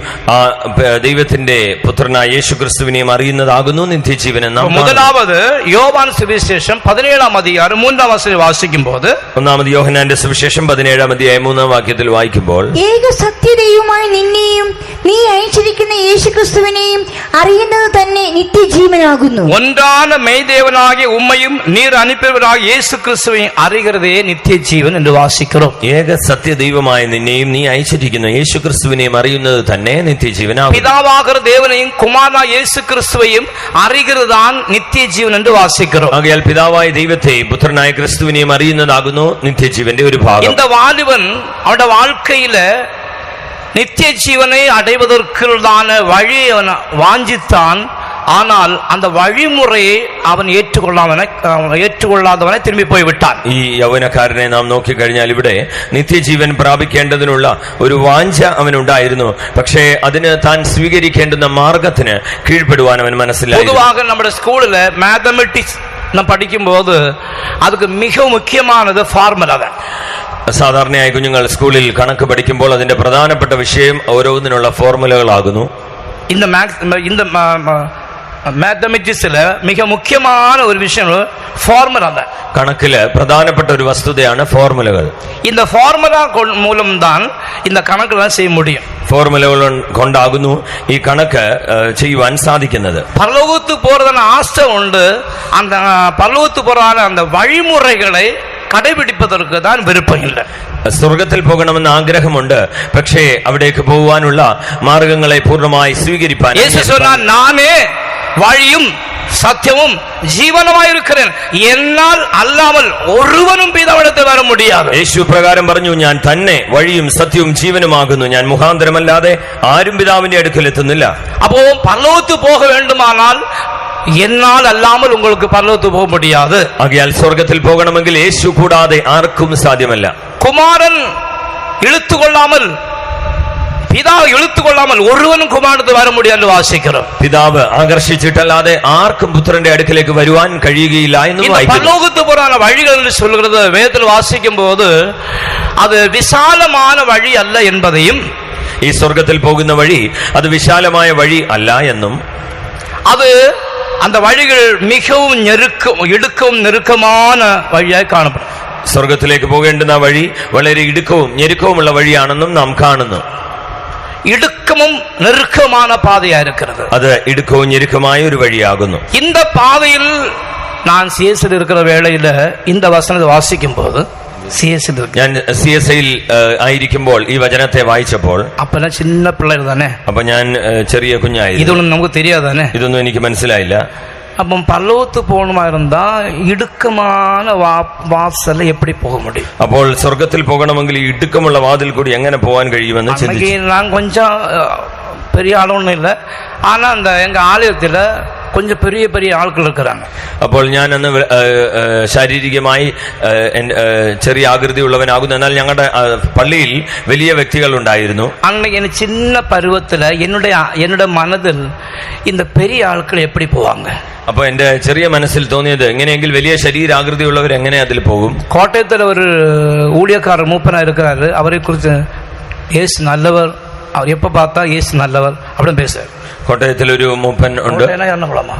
ദൈവത്തിന്റെ പുത്രനായ യേശു ക്രിസ്തുവിനെയും അറിയുന്നതാകുന്നു നിത്യജീവൻ എന്ന്. முதலாவது யோவான் சுவிசேஷம் 17ஆம் அதிகாரம் 3ஆம் வசனம் வாசிக்கும் போது, ഒന്നാമത് യോഹന്നാന്റെ സുവിശേഷം സുവിശേഷം 17-ാം അധ്യായം 3-ാം വാക്യത്തിൽ വായിക്കുമ്പോൾ, ഏക സത്യതയുമായി നിന്നെയും നീ അയച്ചിരിക്കുന്ന യേശുക്രിസ്തുവിനെയും അറിയുന്നത് തന്നെ നിത്യജീവനാകുന്നു. ஒன்றான மெய்தேவனாகிய உம்மையும் நீர் அனுப்பியவராகிய இயேசு கிறிஸ்துவையும் அறிகிறதே நித்திய ஜீவன் என்று வாசிக்கிறோம். ഏക സത്യദൈവമായ നിന്നെയും നീ അയച്ചിരിക്കുന്ന യേശു ക്രിസ്തുവിനെയും അറിയുന്നത് തന്നെ നിത്യജീവനാകുന്നു. பிதாவாகிற தேவனையும் குமாரனா இயேசு கிறிஸ்துவையும் அறிகிறதுதான் நித்திய ஜீவன் என்று வாசிக்கிறோம். ആകയാൽ പിതാവായ ദൈവത്തെയും പുത്രനായ ക്രിസ്തുവിനെയും അറിയുന്നതാകുന്നു നിത്യജീവന്റെ ഒരു ഭാഗം. இந்த வாலிபன் அவனுடைய வாழ்க்கையில நித்திய ஜீவனை அடைவதற்கான வழியை அவன் வாஞ்சித்தான். ஆனால் அந்த வழிமுறையை அவன் ஏற்றுக்கொள்ளாதவனை திரும்பி போய்விட்டான். ഈ യൗവനക്കാരനെ നാം നോക്കിക്കഴിഞ്ഞാൽ ഇവിടെ നിത്യജീവൻ പ്രാപിക്കേണ്ടതിനുള്ള ഒരു വാഞ്ച അവനുണ്ടായിരുന്നു. പക്ഷേ അതിന് താൻ സ്വീകരിക്കേണ്ടുന്ന മാർഗത്തിന് കീഴ്പ്പെടുവാൻ അവൻ മനസ്സിലായി. பொதுவாக நம்ம ஸ்கூல்ல மேத்தமெட்டிக்ஸ் நாம் படிக்கும்போது அதுக்கு மிக முக்கியமானது ஃபார்முலா தான். സാധാരണയായി കുഞ്ഞുങ്ങൾ സ്കൂളിൽ കണക്ക് പഠിക്കുമ്പോൾ അതിന്റെ പ്രധാനപ്പെട്ട വിഷയം ഓരോന്നിനുള്ള ഫോർമുലകളാകുന്നു. இந்த மேத்தமெட்டிக்ஸ்ல மிக முக்கியமான ஒரு விஷயம் ஃபார்முலா தான். കണക്കില് പ്രധാനപ്പെട്ട ഒരു വസ്തുതയാണ് ഫോർമുലകൾ. இந்த ஃபார்முலா மூலம்தான் இந்த கணக்குலாம் செய்ய முடியும். ഫോർമുലകൾ കൊണ്ടാകുന്നു ഈ കണക്ക് ചെയ്യുവാൻ സാധിക്കുന്നത്. பரலோகத்துக்கு போறதான ஆசை உண்டு. அந்த பரலோகத்துக்கு போறதான அந்த வழிமுறைகளை കടപിടിപ്പതற்கு താൻ വിരുപ്പമില്ല. സ്വർഗത്തിൽ പോകണമെന്ന് ആഗ്രഹമുണ്ട്. പക്ഷേ അവിടേക്ക് പോകുവാനുള്ള മാർഗങ്ങളെ പൂർണ്ണമായി സ്വീകരിപ്പാൻ യേശു சொன்னார், நானே வழியும் சத்தியமும் ஜீவனுமாயிருக்கிறேன், എന്നാൽ അല്ലാமல் ഒരുവനും പിതാവിടത്തിൽ വര முடியாது. യേശു പ്രകാരം പറഞ്ഞു, ഞാൻ തന്നെ വഴിയും സത്യവും ജീവനുമാകുന്നു, ഞാൻ മുഖാന്തരമല്ലാതെ ആരും പിതാവിന്റെ അടുക്കൽ എത്തുന്നില്ല. அப்போ பரலோகத்துக்கு போக வேண்டுமானால் എന്നാൽ അല്ലാமல் உங்களுக்கு பரலோகத்துக்கு போக முடியாது. ആകയാൽ സ്വർഗത്തിൽ പോകണമെങ്കിൽ യേശു കൂടാതെ ആർക്കും സാധ്യമല്ല. കുമാരൻ ഇழுத்துக்கொள்ளாமல் പിതാവ് ഇழுத்துக்கொள்ளாமல் ഒരുവനും കുമാരനത്തിൽ വര முடியாது വാസിக்கிறோம். പിതാവ് ആകർഷിച്ചിട്ടല്ലാതെ ആർക്കും പുത്രന്റെ അടുക്കലേക്ക് വരുവാൻ കഴിയുകയില്ല എന്ന് വായിക്കുന്നു. പരലോകத்துக்கு போறான വഴികൾ എന്ന് சொல்கிறது വേദത്തിൽ വാസിക്കുമ്പോൾ അത് വിശാലമായ വഴി അല്ല என்பதையும், ഈ സ്വർഗത്തിൽ പോകുന്ന വഴി അത് വിശാലമായ വഴി അല്ല എന്നും, അത് அந்த வழிகள் மிகவும் இடுக்கവും நெருக்கமான വഴിയായി കാണപ്പെടും. സ്വർഗത്തിലേക്ക് പോകേണ്ടുന്ന വഴി വളരെ ഇടുക്കവും ഞെരുക്കവുമുള്ള വഴിയാണെന്നും നാം കാണുന്നു. ഇടുക്കമും നെരുക്കமான പാതയാ இருக்கிறது. അത് ഇടുക്കവും ഞെരുക്കമായ ഒരു വഴിയാകുന്നു. இந்த பாதையில் நான் சிஎஸ்ல இருக்கிற வேளையில இந்த வசனத்தை வாசிக்கும்போது, ഞാൻ CSIയിൽ ആയിരിക്കുമ്പോൾ ഈ വചനത്തെ വായിച്ചപ്പോൾ, அப்ப நான் சின்ன பிள்ளை தானே, അപ്പൊ ഞാൻ ചെറിയ കുഞ്ഞായിരുന്നു. ഇതൊന്നും നമുക്ക് தெரியாதானே, ഇതൊന്നും എനിക്ക് മനസ്സിലായില്ല. അപ്പം പരലോകത്ത് പോകണമായിരുന്നാ ഇടുക്കமான വാസല എപ്പടി പോക முடியும்? അപ്പോൾ സ്വർഗത്തിൽ പോകണമെങ്കിൽ ഈ ഇടുക്കമുള്ള വാതിൽ കൂടി എങ്ങനെ പോകാൻ കഴിയുമെന്ന് ചിന്തിച്ചു. நான் கொஞ்சம் பெரிய ஆளுன்னு இல்லை, ஆனா அந்த எங்க ஆலயத்துல கொஞ்சம் பெரிய பெரிய ஆட்கள் இருக்கிறாங்க. അപ്പോൾ ഞാൻ അന്ന് ശാരീരികമായി ചെറിയ ആകൃതിയുള്ളവനാകുന്നു. എന്നാൽ ഞങ്ങളുടെ പള്ളിയിൽ വലിയ വ്യക്തികൾ ഉണ്ടായിരുന്നു. அன்னைக்கு எனக்கு சின்ன பருவத்துல என்னுடைய மனதில் இந்த பெரிய ஆட்கள் எப்படி போவாங்க? അപ്പൊ എന്റെ ചെറിയ മനസ്സിൽ തോന്നിയത്, എങ്ങനെയെങ്കിൽ വലിയ ശരീരാകൃതിയുള്ളവർ എങ്ങനെ അതിൽ പോകും? കോട്ടയത്തിൽ ഒരു ஊழியக்காரர் மூப்பனா இருக்கிறாரு. அவரை குறித்து இயேசு நல்லவர், அவர் எப்ப பார்த்தா இயேசு நல்லவர் அப்படின்னு பேசுறாரு. കോട്ടയത്തിൽ ഒരു മൂപ്പൻ ഉണ്ട്. എറണാകുളമാ?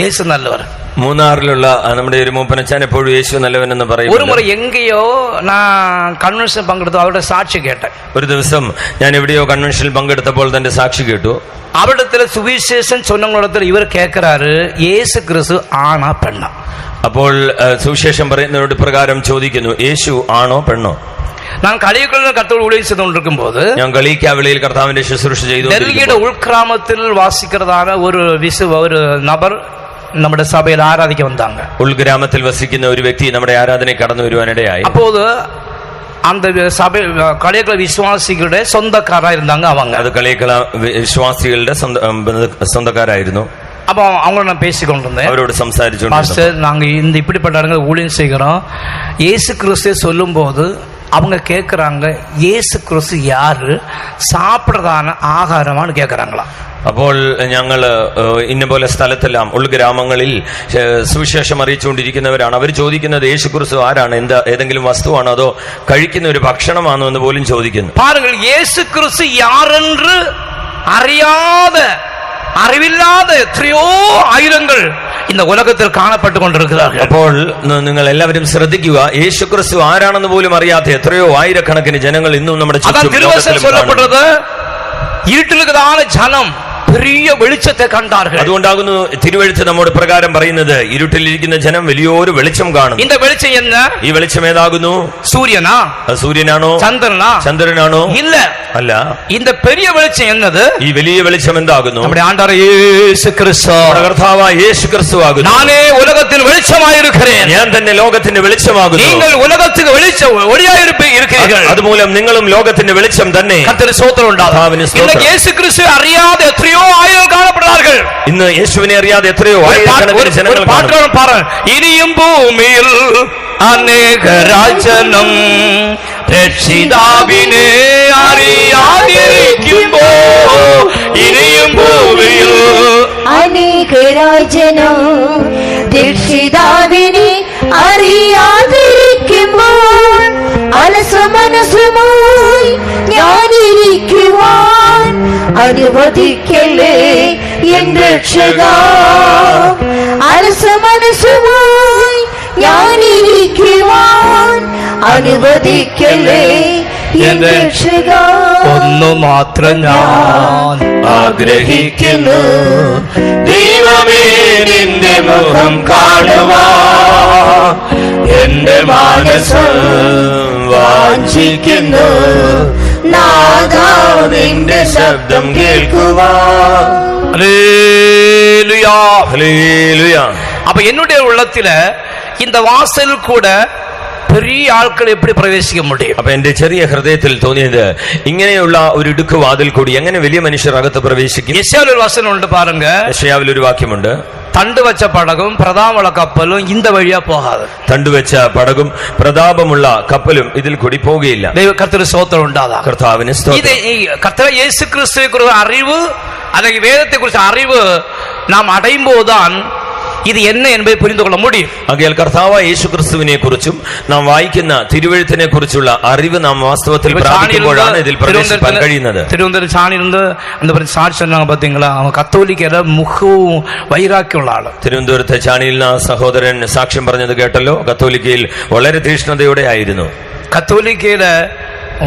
യേശു നല്ലവർ. മൂന്നാറിലുള്ള നമ്മുടെ ഒരു മൂപ്പനച്ചാൻ എപ്പോഴും യേശു നല്ലവനെന്ന് പറയും. ഒരു മുறை എങ്കയോ ഞാൻ കൺവെൻഷൻ പങ്കെടുത്തു, അവരുടെ സാക്ഷി കേട്ടെ. ഒരു ദിവസം ഞാൻ എവിടെയോ കൺവെൻഷനിൽ പങ്കെടുത്തപ്പോൾ തന്റെ സാക്ഷി കേട്ടു. അവിടത്തെ സുവിശേഷം ചൊല്ലുന്നിടത്തിൽ ഇവർ കേൾക്കാറ് യേശു ക്രിസ്തു ആണോ പെണ്ണോ? അപ്പോൾ സുവിശേഷം പറയുന്നവരോട് പ്രകാരം ചോദിക്കുന്നു, യേശു ആണോ പെണ്ണോ? ഞാൻ കളിയക്കളിൽ കത്തോട് ஊழியம் ചെയ്തുകൊണ്ടിരിക്കുമ്പോൾ, ഞാൻ കളിക്കാവിളയിൽ കർത്താവിന്റെ ശുശ്രൂഷ ചെയ്തു. ഡൽഹിയുടെ ഉൾഗ്രാമത്തിൽ വാസിക്കുന്നതാണ് ഒരു നബർ നമ്മുടെ സഭയിൽ ആരാധിക്കാൻ വന്നാங்க. ഉൾഗ്രാമത്തിൽ വസിക്കുന്ന ഒരു വ്യക്തി നമ്മുടെ ആരാധനയെ കടന്നു വരുവാനിടയായി. അപ്പോൾ அந்த சபை களியக்கள விசுவாசிகளுടെ சொந்தக்காராயிருந்தாங்க அவங்க. അത് കളിയക്കള വിശ്വാസികളുടെ സ്വന്തക്കാരായിരുന്നു. அப்போ அவங்கள நான் பேசிக்கொண்டிருந்தேன், அவரோட സംസാരിച്ചു. பாஸ்டர், நாங்க இந்த இப்படிப்பட்ட இடங்கள் ஊழியம் செய்கிறோம், இயேசு கிறிஸ்துவை சொல்லும் போது அவங்க கேட்குறாங்க, இயேசு கிறிஸ்து யாரு, சாப்பிட்றதான ആഹാരമാണ് കേൾക്കുறாங்களா? അപ്പോൾ ഞങ്ങൾ ഇന്ന പോലെ സ്ഥലത്തെല്ലാം ഉൾഗ്രാമങ്ങളിൽ സുവിശേഷം അറിയിച്ചുകൊണ്ടിരിക്കുന്നവരാണ്. അവർ ചോദിക്കുന്നത്, യേശു ക്രിസ്തു ആരാണ്, ഏതെങ്കിലും വസ്തുവാണോ അതോ കഴിക്കുന്ന ഒരു ഭക്ഷണമാണോ എന്ന് പോലും ചോദിക്കുന്നു. பாருங்கள், இயேசு கிறிஸ்து யாரென்று அறியாத அறிவில்லாத எத்தனையோ ஆயிரங்கள் இந்த உலகத்தில் காணப்பட்டு கொண்டிருக்கிறார்கள். അപ്പോൾ നിങ്ങൾ എല്ലാവരും ശ്രദ്ധിക്കുക, യേശുക്രിസ്തു ആരാണെന്ന് പോലും അറിയാത്ത എത്രയോ ആയിരക്കണക്കിന് ജനങ്ങൾ ഇന്നും നമ്മുടെ ചുറ്റും திருவசனம் சொல்லப்படுறது இருட்டிலுக்குதான ஜனம் பெரிய வெளிச்சத்தை கண்டார்கள். അതുകൊണ്ടാകുന്നു തിരുവെഴുത്ത് നമ്മോട് പ്രകാരം പറയുന്നത്, ഇരുട്ടിലിരിക്കുന്ന ജനം വലിയൊരു വെളിച്ചം കാണും. இந்த வெளிச்சம் என்ன? ഈ വെളിച്ചം ഏതാകുന്നു? சூரியனா? സൂര്യനാണോ? சந்திரனா? ചന്ദ്രനാണോ? இல்ல, അല്ല. இந்த பெரிய வெளிச்சம் என்னது? ഈ വലിയ വെളിച്ചം എന്താകുന്നു? നമ്മുടെ ആണ്ടവർ യേശു ക്രിസ്തു. നമ്മുടെ കർത്താവായ യേശു ക്രിസ്തു ആകുന്നു. நானே உலகத்தில் வெளிச்சமாயிருக்கிறேன். ഞാൻ തന്നെ ലോകത്തിന്റെ വെളിച്ചമാകുന്നു. நீங்கள் உலகத்துக்கு வெளிச்சம் ஒளியாயிருக்கிறீர்கள். അതുമൂലം നിങ്ങളും ലോകത്തിന്റെ വെളിച്ചം തന്നെ. கர்த்தருக்கு ஸ்தோத்திரம் உண்டாகட்டும். இன்னைக்கு இயேசு கிறிஸ்துவை அறியாத எத்தனையோ ஆயிரம் காணப்படுறார்கள். ഇന്ന് യേശുവിനെ അറിയാതെ എത്രയോ ആയിരക്കണക്കിന് ജനങ്ങൾ കാണും. ഇനിയും ഭൂമിയിൽ അനേക രാജനം രക്ഷിതാവിനെ അറിയാതിരിക്കുമ്പോ, ഇനിയും ഭൂമിയിൽ അനേക രാജനം രക്ഷിതാവിനെ അറിയാതിരിക്കുമ്പോൾ അലസമനസുമായി ഞാനിരിക്കുവാൻ അനുവദിക്കല്ലേ എൻ രക്ഷക. അലസമനസുമായി ഞാനിരിക്കുവാൻ അനുവദിക്കല്ലേ എൻ രക്ഷക. ഒന്നു മാത്രം ഞാൻ ആഗ്രഹിക്കുന്നു, ദൈവമേ നിന്റെ മുഖം കാണുവാൻ എന്റെ മനസ്സ് വാഞ്ചിക്കുന്നു, നാഥാ നിന്റെ ശബ്ദം കേൾക്കുവാൻ. Hallelujah, hallelujah. அப்ப என்னுடைய உள்ளத்துல இந்த வாசல் கூட பெரிய ஆட்கள் எப்படி பிரவேசிக்க முடியும்? അപ്പൊ എന്റെ ചെറിയ ഹൃദയത്തിൽ തോന്നിയത്, ഇങ്ങനെയുള്ള ഒരു ഇടുക്ക് വാതിൽ കൂടി എങ്ങനെ വലിയ മനുഷ്യർ അകത്ത് പ്രവേശിക്കും? യെശയ്യാവിൽ ഒരു വചനം ഉണ്ട് പാരുங்க. യെശയ്യാവിൽ ഒരു വാക്യമുണ്ട്, തണ്ട് വെച്ച പടകും പ്രതാപമുള്ള കപ്പലും இந்த വഴിയാ പോകാതെ. തണ്ടുവെച്ച പടകും പ്രതാപമുള്ള കപ്പലും ഇതിൽ കൂടി പോകുകയില്ല. കർത്തൃ സ്തോത്രം ഉണ്ടാകാം. കർത്താവിന് സ്തോത്രം. കർത്താവ് യേശു ക്രിസ്തുവെ കുറിച്ച് അറിവ്, അല്ലെങ്കിൽ വേദത്തെ കുറിച്ച് അറിവ് നാം അടയുമ്പോഴാണ് ഇത് എന്നെ என்பதை புரிந்து கொள்ள முடியும். ആകയാൽ കർത്താവായ യേശു ക്രിസ്തുവിനെ കുറിച്ചും നാം വായിക്കുന്ന തിരുവെഴുത്തിനെ കുറിച്ചുള്ള അറിവ് നാം വാസ്തവത്തിൽ പ്രാപിക്കുമ്പോഴാണ് ഇതിൽ പ്രവേശിക്കാൻ കഴിയുന്നത്. തിരുവനന്തപുരം ചാണിരുന്ന് എന്താ പറയുക സാക്ഷി சொன்னாங்க பாத்தீங்களா? அவன் கத்தோலிக்கர முகவும் வைராக்கியമുള്ള ആള്. തിരുവനന്തപുരത്തെ ചാണിയിൽ ആ സഹോദരൻ സാക്ഷ്യം പറഞ്ഞത് കേട്ടല്ലോ. കത്തോലിക്കയിൽ വളരെ തീഷ്ണതയോടെ ആയിരുന്നു. കത്തോലിക്കയില്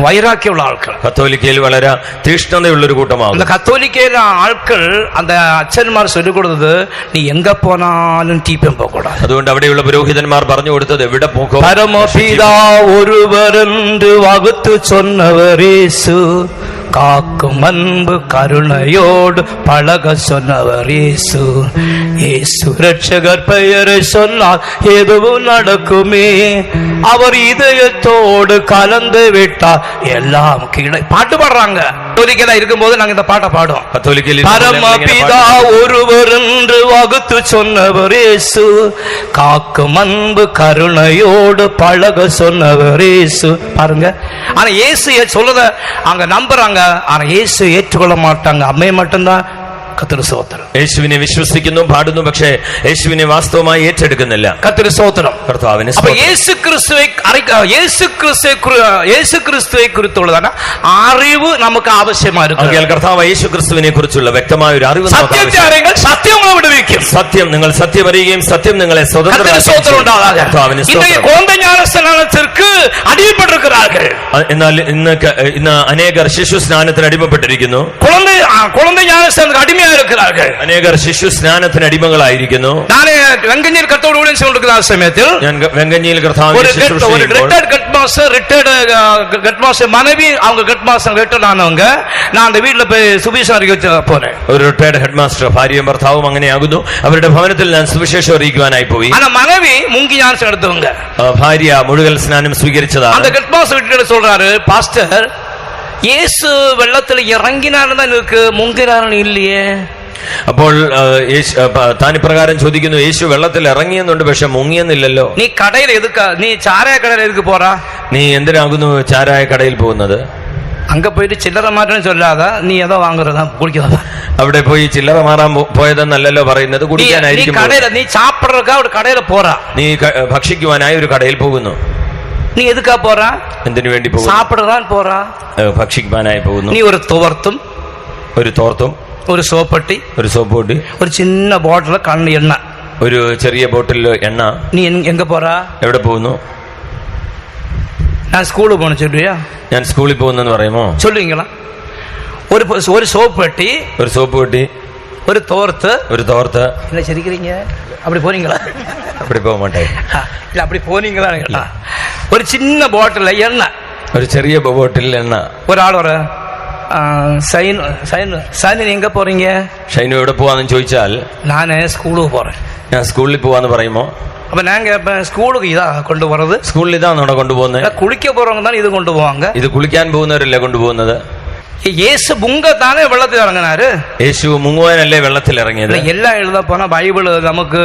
வைராக்கியമുള്ള ആൾക്കാർ, കത്തോലിക്കയിൽ വളരെ തീഷ്ണതയുള്ളൊരു കൂട്ടമാകും. அந்த கத்தோலிக்கையில ஆட்கள் அந்த அச்சன்மார் சொல்லிக் கொடுத்தது, நீ எங்க போனாலும் டீப்பம் போக கூடாது. അതുകൊണ്ട് അവിടെയുള്ള പുരോഹിതന്മാർ പറഞ്ഞു കൊടുത്തത്, എവിടെ പോകും? பரமபிதா ஒருவர் என்று வகுத்து சொன்னவர் இயேசு, காக்கும் அன்பு கருணையோடு பழக சொன்னவர் இயேசு. இயேசு ரட்சகர் பெயரை சொன்னால் எதுவும் நடக்குமே, அவர் இதயத்தோடு கலந்து விட்டார் எல்லாம் கீழே. பாட்டு பாடுறாங்க. கத்தோலிக்கல இருக்கும்போது நாங்க இந்த பாட்டை பாடுவோம். பரமபிதா ஒருவர் என்று வகுத்து சொன்னவர் இயேசு, காக்கும் அன்பு கருணையோடு பழக சொன்னவர் இயேசு. பாருங்க, ஆனா இயேசு சொல்றத அங்க நம்புறாங்க, ஆனா இயேசு ஏற்றுக்கொள்ள மாட்டாங்க. அம்மையை மட்டும்தான் கர்த்தருக்கு ஸ்தோத்திரம். യേശുവിനെ വിശ്വസിക്കുന്നു, പാടുന്നു, പക്ഷേ യേശുവിനെ വാസ്തവമായി ഏറ്റെടുക്കുന്നില്ല. கர்த்தருக்கு ஸ்தோத்திரம். കർത്താവിന് அப்ப സ്തോത്രം. இயேசு கிறிஸ்துவை குறித்துள்ளதான அறிவு நமக்கு அவசியமா இருக்கு. ആകയാൽ കർത്താവ് യേശു ക്രിസ്തുവിനെ കുറിച്ചുള്ള വ്യക്തമായ ഒരു അറിവ് നമുക്ക് സത്യത്തെ ആവശ്യമാണ്. അറിയുക, സത്യം ഉങ്ങളെ വിടുവിക്കും. സത്യം, നിങ്ങൾ സത്യം അറിയുകയും സത്യം നിങ്ങളെ கர்த்தருக்கு ஸ்தோத்திரம் உண்டாகாக. കർത്താവിന് இன்றைய സ്തോത്രം. குழந்தை ஞானஸ்நானத்திற்கு அடிமைப்பட்டிருக்கிறார்கள். എന്നാൽ ഇന്ന് അനേകർ ശിശു സ്നാനത്തിന് അടിമപ്പെട്ടിരിക്കുന്നു. குழந்தை ஞானஸ்நானத்துக்கு அடிமையா இருக்கிறார்கள். അനേകർ ശിശു സ്നാനത്തിന് അടിമകളായിരിക്കുന്നു. நான் வெங்கஞ்சியில் கர்த்தரோடு ஊழியம் செய்துകൊണ്ടിருக்கிற சமயத்தில் ഞാൻ വെങ്കഞ്ഞിയിൽ കർത്താവിനെ ശുശ്രൂഷിക്കുമ്പോൾ கட் மாஸ்டர் மனைவி, அவங்க கட் மாஸ்டர் ரிட்டையர்ட் ஆனவங்க, நான் அந்த வீட்டுல போய் சுவிசேஷம் அறிவிக்க போனேன். ഒരു റിട്ടയർഡ് ഹെഡ് മാസ്റ്റർ, ഭാര്യയും ഭർത്താവും അങ്ങനെയാകുന്നു. അവരുടെ ഭവനത്തിൽ ഞാൻ സുവിശേഷം അറിയിക്കുവാനായി പോയി. ஆனா மனைவி முங்கி ஞானம் எடுத்தவங்க. ഭാര്യ മുഴുവൽ സ്നാനം സ്വീകരിച്ചതാണ്. அந்த கட் மாஸ்டர் வீட்டுல சொல்றாரு, பாஸ்டர் இயேசு வெள்ளத்துல இறங்கினாலும் தான் இருக்கு, முங்கினாலும் இல்லையே. അപ്പോൾ താൻ ഇപ്രകാരം ചോദിക്കുന്നു, യേശു വെള്ളത്തിൽ ഇറങ്ങിയെന്നുണ്ട്, പക്ഷെ മുങ്ങിയെന്നില്ലല്ലോ. നീ കടയിൽ നീ ചാരായ കടയിൽ എതുക്ക് പോറാ? നീ എന്തിനാകുന്നു ചാരായ കടയിൽ പോകുന്നത്? அங்க போயிட்டு சில்லறை மாற்றணும் சொல்லாத, நீ ஏதோ வாங்குறதா குடிக்கிறதா? അവിടെ പോയി ചില്ലറ മാറാൻ പോയതെന്നല്ലല്ലോ പറയുന്നത്, കുടിക്കാനായിരിക്കും. നീ சாப்பிடுறதுக்கா ஒரு കടയിൽ പോറാ? നീ ഭക്ഷിക്കുവാനായി ഒരു കടയിൽ പോകുന്നു. നീ എതുക്കാ പോറാ? എന്തിനു വേണ്ടി പോകുന്നു? சாப்பிடுறாൻ പോറാ? ഭക്ഷിക്കുവാനായി പോകുന്നു. നീ ഒരു തോർത്തും ഒരു തോർത്തും ഒരു സോപ്പട്ടി, ഒരു സോപ്പ് പൊട്ടി, ഒരു ചിന്ന ബോട്ടിൽ കണ്ണ് എണ്ണ, ഒരു ചെറിയ ബോട്ടിൽ എണ്ണ. நீ எங்க போறா? എവിടെ പോകുന്നു? நான் ஸ்கூலுக்கு போகணும் சொல்றியா? ഞാൻ സ്കൂളിൽ പോകുന്നെന്ന് പറയുമോ? சொல்லுவீங்களா? ஒரு சோப்பு பெட்டி, ഒരു സോപ്പ് പെട്ടി, ஒரு തോർത്ത്. ഒരു തോർത്ത്. என்ன சிரிக்கிறீங்க? அப்படி போறீங்களா? அப்படி போக மாட்டேன். இல்ல அப்படி போனீங்களா? ஒரு சின்ன பாட்டில் எண்ணெய், ഒരു ചെറിയ ബോട്ടിൽ എണ്ണ. ஒரு ஆள் வர സൈൻ എങ്ക പോறீங்க? ഷൈനു എവിടെ പോവാന്ന് ചോദിച്ചാൽ நானே ஸ்கூலுக்கு போறேன். ഞാൻ സ്കൂളിൽ പോവാന്ന് പറയുമോ? அப்ப நாங்க ஸ்கூலுக்கு இதா கொண்டு போறது. സ്കൂളിൽ ഇതാണ് അവിടെ കൊണ്ടുപോകുന്നത്. குளிக்க போறவங்க தான் இது கொண்டு போவாங்க. ഇത് കുളിക്കാൻ പോകുന്നവരല്ലേ കൊണ്ടുപോകുന്നത്. യേശു മുങ്കത്താനേ വെള്ളത്തിൽ ഇറങ്ങിനാര്. യേശു മുങ്ങുവാനല്ലേ വെള്ളത്തിൽ ഇറങ്ങിയത്. എല്ലാം എഴുതാ പോണ ബൈബിള് നമുക്ക്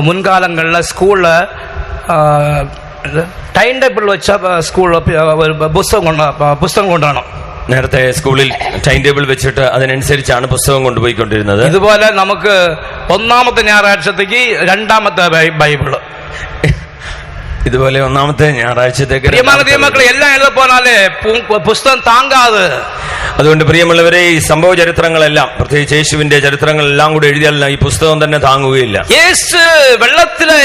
മുൻകാലങ്ങളിലെ സ്കൂളില് ടൈം ടേബിൾ വെച്ച സ്കൂളിൽ പുസ്തകം കൊണ്ടുവരണം. നേരത്തെ സ്കൂളിൽ ടൈം ടേബിൾ വെച്ചിട്ട് അതിനനുസരിച്ചാണ് പുസ്തകം കൊണ്ടുപോയിക്കൊണ്ടിരുന്നത്. ഇതുപോലെ നമുക്ക് ഒന്നാമത്തെ ഞായറാഴ്ചത്തേക്ക് രണ്ടാമത്തെ ബൈബിള്, ഇതുപോലെ ഒന്നാമത്തെ ഞായറാഴ്ചത്തേക്ക് മക്കളെ എല്ലാം എഴുത പോനാലേ പുസ്തകം താങ്കാത്. അതുകൊണ്ട് പ്രിയമുള്ളവരെ, ഈ സംഭവ ചരിത്രങ്ങളെല്ലാം, പ്രത്യേകിച്ച് യേശുവിന്റെ ചരിത്രങ്ങളെല്ലാം കൂടെ എഴുതിയാൽ ഈ പുസ്തകം തന്നെ താങ്ങുകയില്ല. യേശു വെള്ളത്തില്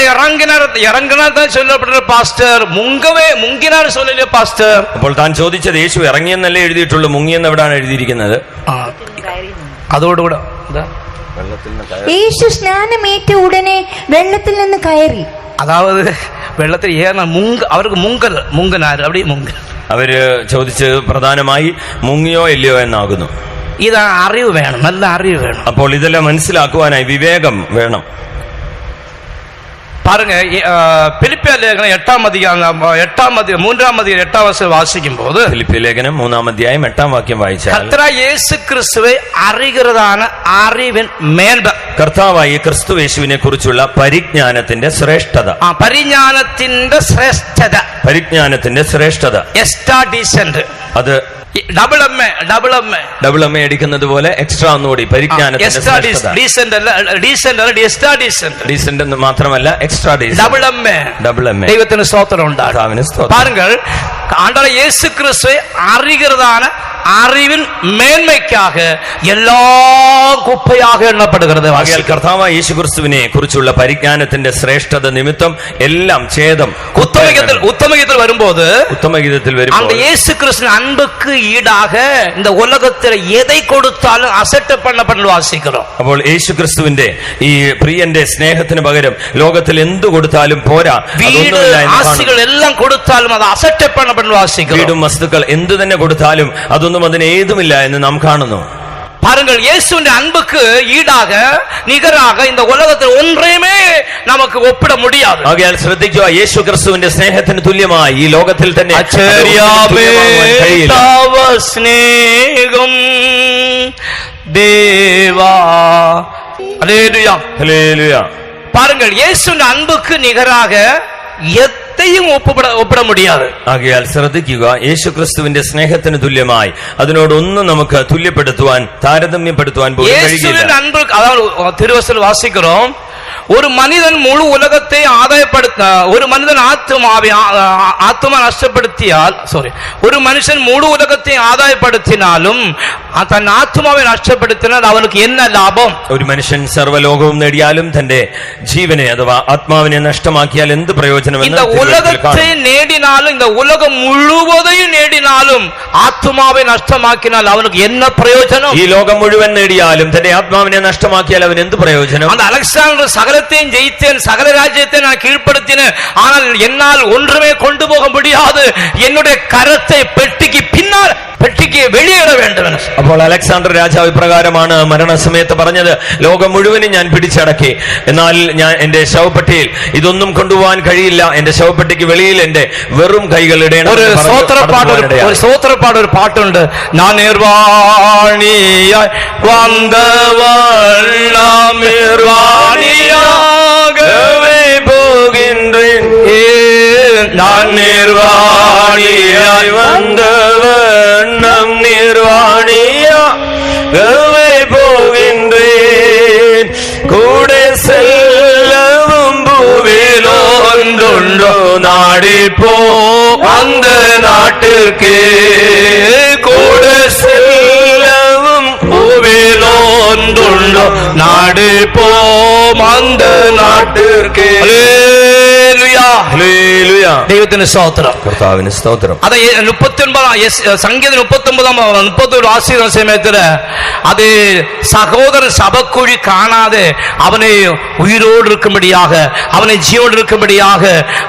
ഇറങ്ങിനാർ ചൊല്ലപ്പെട്ട പാസ്റ്റർ, മുങ്ങിനാർ ചൊല്ലിയ പാസ്റ്റർ. അപ്പോൾ താൻ ചോദിച്ചത് യേശു ഇറങ്ങിയെന്നല്ലേ എഴുതിയിട്ടുള്ളൂ, മുങ്ങിയെന്ന് എവിടാണ് എഴുതിയിരിക്കുന്നത്? അതോടുകൂടെ യേശു സ്നാനമേറ്റ ഉടനെ വെള്ളത്തിൽ നിന്ന് കയറി. അതാവത് വെള്ളത്തിൽ അവർക്ക് മുങ്കനാര് അവിടെ മുങ്ക. അവര് ചോദിച്ചത് പ്രധാനമായി മുങ്ങിയോ ഇല്ലയോ എന്നാകുന്നു. ഇതാ അറിവ് വേണം, നല്ല അറിവ് വേണം. അപ്പോൾ ഇതെല്ലാം മനസ്സിലാക്കുവാനായി വിവേകം വേണം. பாருங்க, பிலிப்பிய ലേഖനം 8 വാസിക്കുമ്പോൾ ഫിലിപ്പിയ ലേഖനം 3 വായിച്ചാൽ കർത്താവായ യേശു ക്രിസ്തുവെ അറിയുന്നതാണ് അറിവിൻ മേന്മ. കർത്താവായ ക്രിസ്തു യേശുവിനെ കുറിച്ചുള്ള പരിജ്ഞാനത്തിന്റെ ശ്രേഷ്ഠത. പരിജ്ഞാനത്തിന്റെ ശ്രേഷ്ഠത. അത് ഡബിൾ എം അടിക്കുന്നത് പോലെ എക്സ്ട്രാ ഒന്നുകൂടി പരിജ്ഞാനത്തിന്റെ ഡീസന്റ് എന്ന് മാത്രമല്ല എക്സ്ട്രാ ഡബിൾ എം. ദൈവത്തിന് സ്തോത്രം ഉണ്ടാകും. பாருங்கள், ஆண்டவர் இயேசு கிறிஸ்துவை அறிகிறதான അറിവിൻ മേന്മയ്ക്കാக എല്ലാം കുപ്പയാക എണ്ണപ്പെടുகிறது. കർത്താവായ യേശു ക്രിസ്തുവിനെ കുറിച്ചുള്ള പരിജ്ഞാനത്തിന്റെ ശ്രേഷ്ഠത നിമിത്തം എല്ലാം ഛേദം. ഉത്തമഗീതത്തിൽ വരുമ്പോൾ വരുമ്പോൾ യേശു ക്രിസ്തുവിன் അன்புக்கு ஈடாக இந்த உலகத்தில் எதை கொடுத்தாலும் அசட்டை பண்ணப்பட்டு வாசிக்கிறோம். അപ്പോൾ യേശു ക്രിസ്തുവിന്റെ ഈ പ്രിയന്റെ സ്നേഹത്തിന് പകരം ലോകത്തിൽ എന്ത് കൊടുത്താലും പോരാ. വീട് ആസ്തികൾ എല്ലാം കൊടുത്താലും അത് അസട്ടை பண்ணப்பட்டு വാസിக்கிறோം. വീടും വസ്തുക്കൾ എന്ത് തന്നെ കൊടുത്താലും അതൊന്നും അതിന് ഏതുമില്ല എന്ന് നാം കാണുന്നു. பாருங்கள், இயேசுவின் அன்புக்கு ஈடாக நிகராக இந்த உலகத்தில் ஒன்றையுமே நமக்கு ஒப்பிட முடியாது. ആകയാൽ ശ്രദ്ധിക്കുക, യേശു ക്രിസ്തുവിന്റെ സ്നേഹത്തിന് തുല്യമായി ഈ ലോകത്തിൽ തന്നെ സ്നേഹം ദേവാ. Hallelujah, hallelujah. பாருங்கள், இயேசுவின் அன்புக்கு நிகராக എത്തെയും ഒപ്പിട മുടിയാതെ. ആകയാൽ ശ്രദ്ധിക്കുക, യേശു ക്രിസ്തുവിന്റെ സ്നേഹത്തിന് തുല്യമായി അതിനോടൊന്നും നമുക്ക് തുല്യപ്പെടുത്തുവാൻ, താരതമ്യപ്പെടുത്തുവാൻ പോലും കഴിയില്ല. അன்பு, അതാണ് തിരുവചനത്തിൽ വാസിக்கிறோம். ஒரு மனிதன் முழு உலகத்தை ஒரு மனிதன் ஆத்மா நஷ்டப்படுத்தியால் ஒரு மனுஷன் முழு உலகத்தை ஆதாயப்படுத்தினாலும் தன் ஆத்மாவை நഷ്ടപ്പെടുത്തിனால் അവனுக்கு என்ன ലാഭം? ഒരു മനുഷ്യൻ സർവ്വലോകവും നേടിയാലും തന്റെ ജീവനെ അഥവാ ആത്മാവിനെ നഷ്ടമാക്കിയാൽ എന്ത് പ്രയോജനം? இந்த உலகத்தை நேடினாலும், இந்த உலகம் முழுவதையும் நேடினாலும் ஆத்மாவை நஷ்டமாக்கினால் அவனுக்கு என்ன பிரயோஜனம்? ഈ ലോകം മുഴുവൻ നേടിയാലും തന്റെ ആത്മാവിനെ നഷ്ടമാക്കിയാൽ അവൻ എന്ത് പ്രയോജനം? அந்த அலெக்சாண்டர் சகலத்தையும் ஜெயித்தேன், சகல ராஜ்யத்தை நான் கீழ்ப்படுத்தினேன், ஆனால் என்னால் ஒன்றுமே கொண்டு போக முடியாது, என்னுடைய കരത്തെ പെട്ടിക്ക് പിന്നാൽ പെട്ടിക്ക് വെളിയിട വേണ്ടവൻ. അപ്പോൾ അലക്സാണ്ടർ രാജാവ് ഇപ്രകാരമാണ് മരണസമയത്ത് പറഞ്ഞത്: ലോകം മുഴുവനും ഞാൻ പിടിച്ചടക്കി, എന്നാൽ ഞാൻ എന്റെ ശവപ്പെട്ടിയിൽ ഇതൊന്നും കൊണ്ടുപോകാൻ കഴിയില്ല, എന്റെ ശവപ്പെട്ടിക്ക് വെളിയിൽ എന്റെ വെറും കൈകൾ ഇടേണം. ഒരു സ്തോത്രപ്പാട് ഒരു പാട്ടുണ്ട്. ഞാൻ നിർവാണിയായി വന്നവണ്ണം നിർവാണിയാകവേ പോകുകിன்றேன், ഞാൻ നിർവാണിയായി വന്നവണ്ണം നിർവാണിയാകവേ പോകുகின்றேன், കൂടെ செல்லவும் பூவில் ஒன்றுண்டோ நாடிப்போ அந்த நாட்டுக்கு, கூட செல்லவும் பூவில் ஒன்றுண்டோ நாடி அடிப்போம் அந்த நாட்டிற்கு. ഹല്ലേലൂയ. ദൈവത്തിന് സ്തോത്രം. കർത്താവിന് സ്തോത്രം. അത് 39 സംഗീതം 39 ആശീർവാദ സമയത്തിന് അത് സഹോദരൻ ശവക്കുഴി കാണാതെ അവനെ உயிரோடு இருக்கும்படியாக அவனை ஜீவோடு இருக்கும்படியாக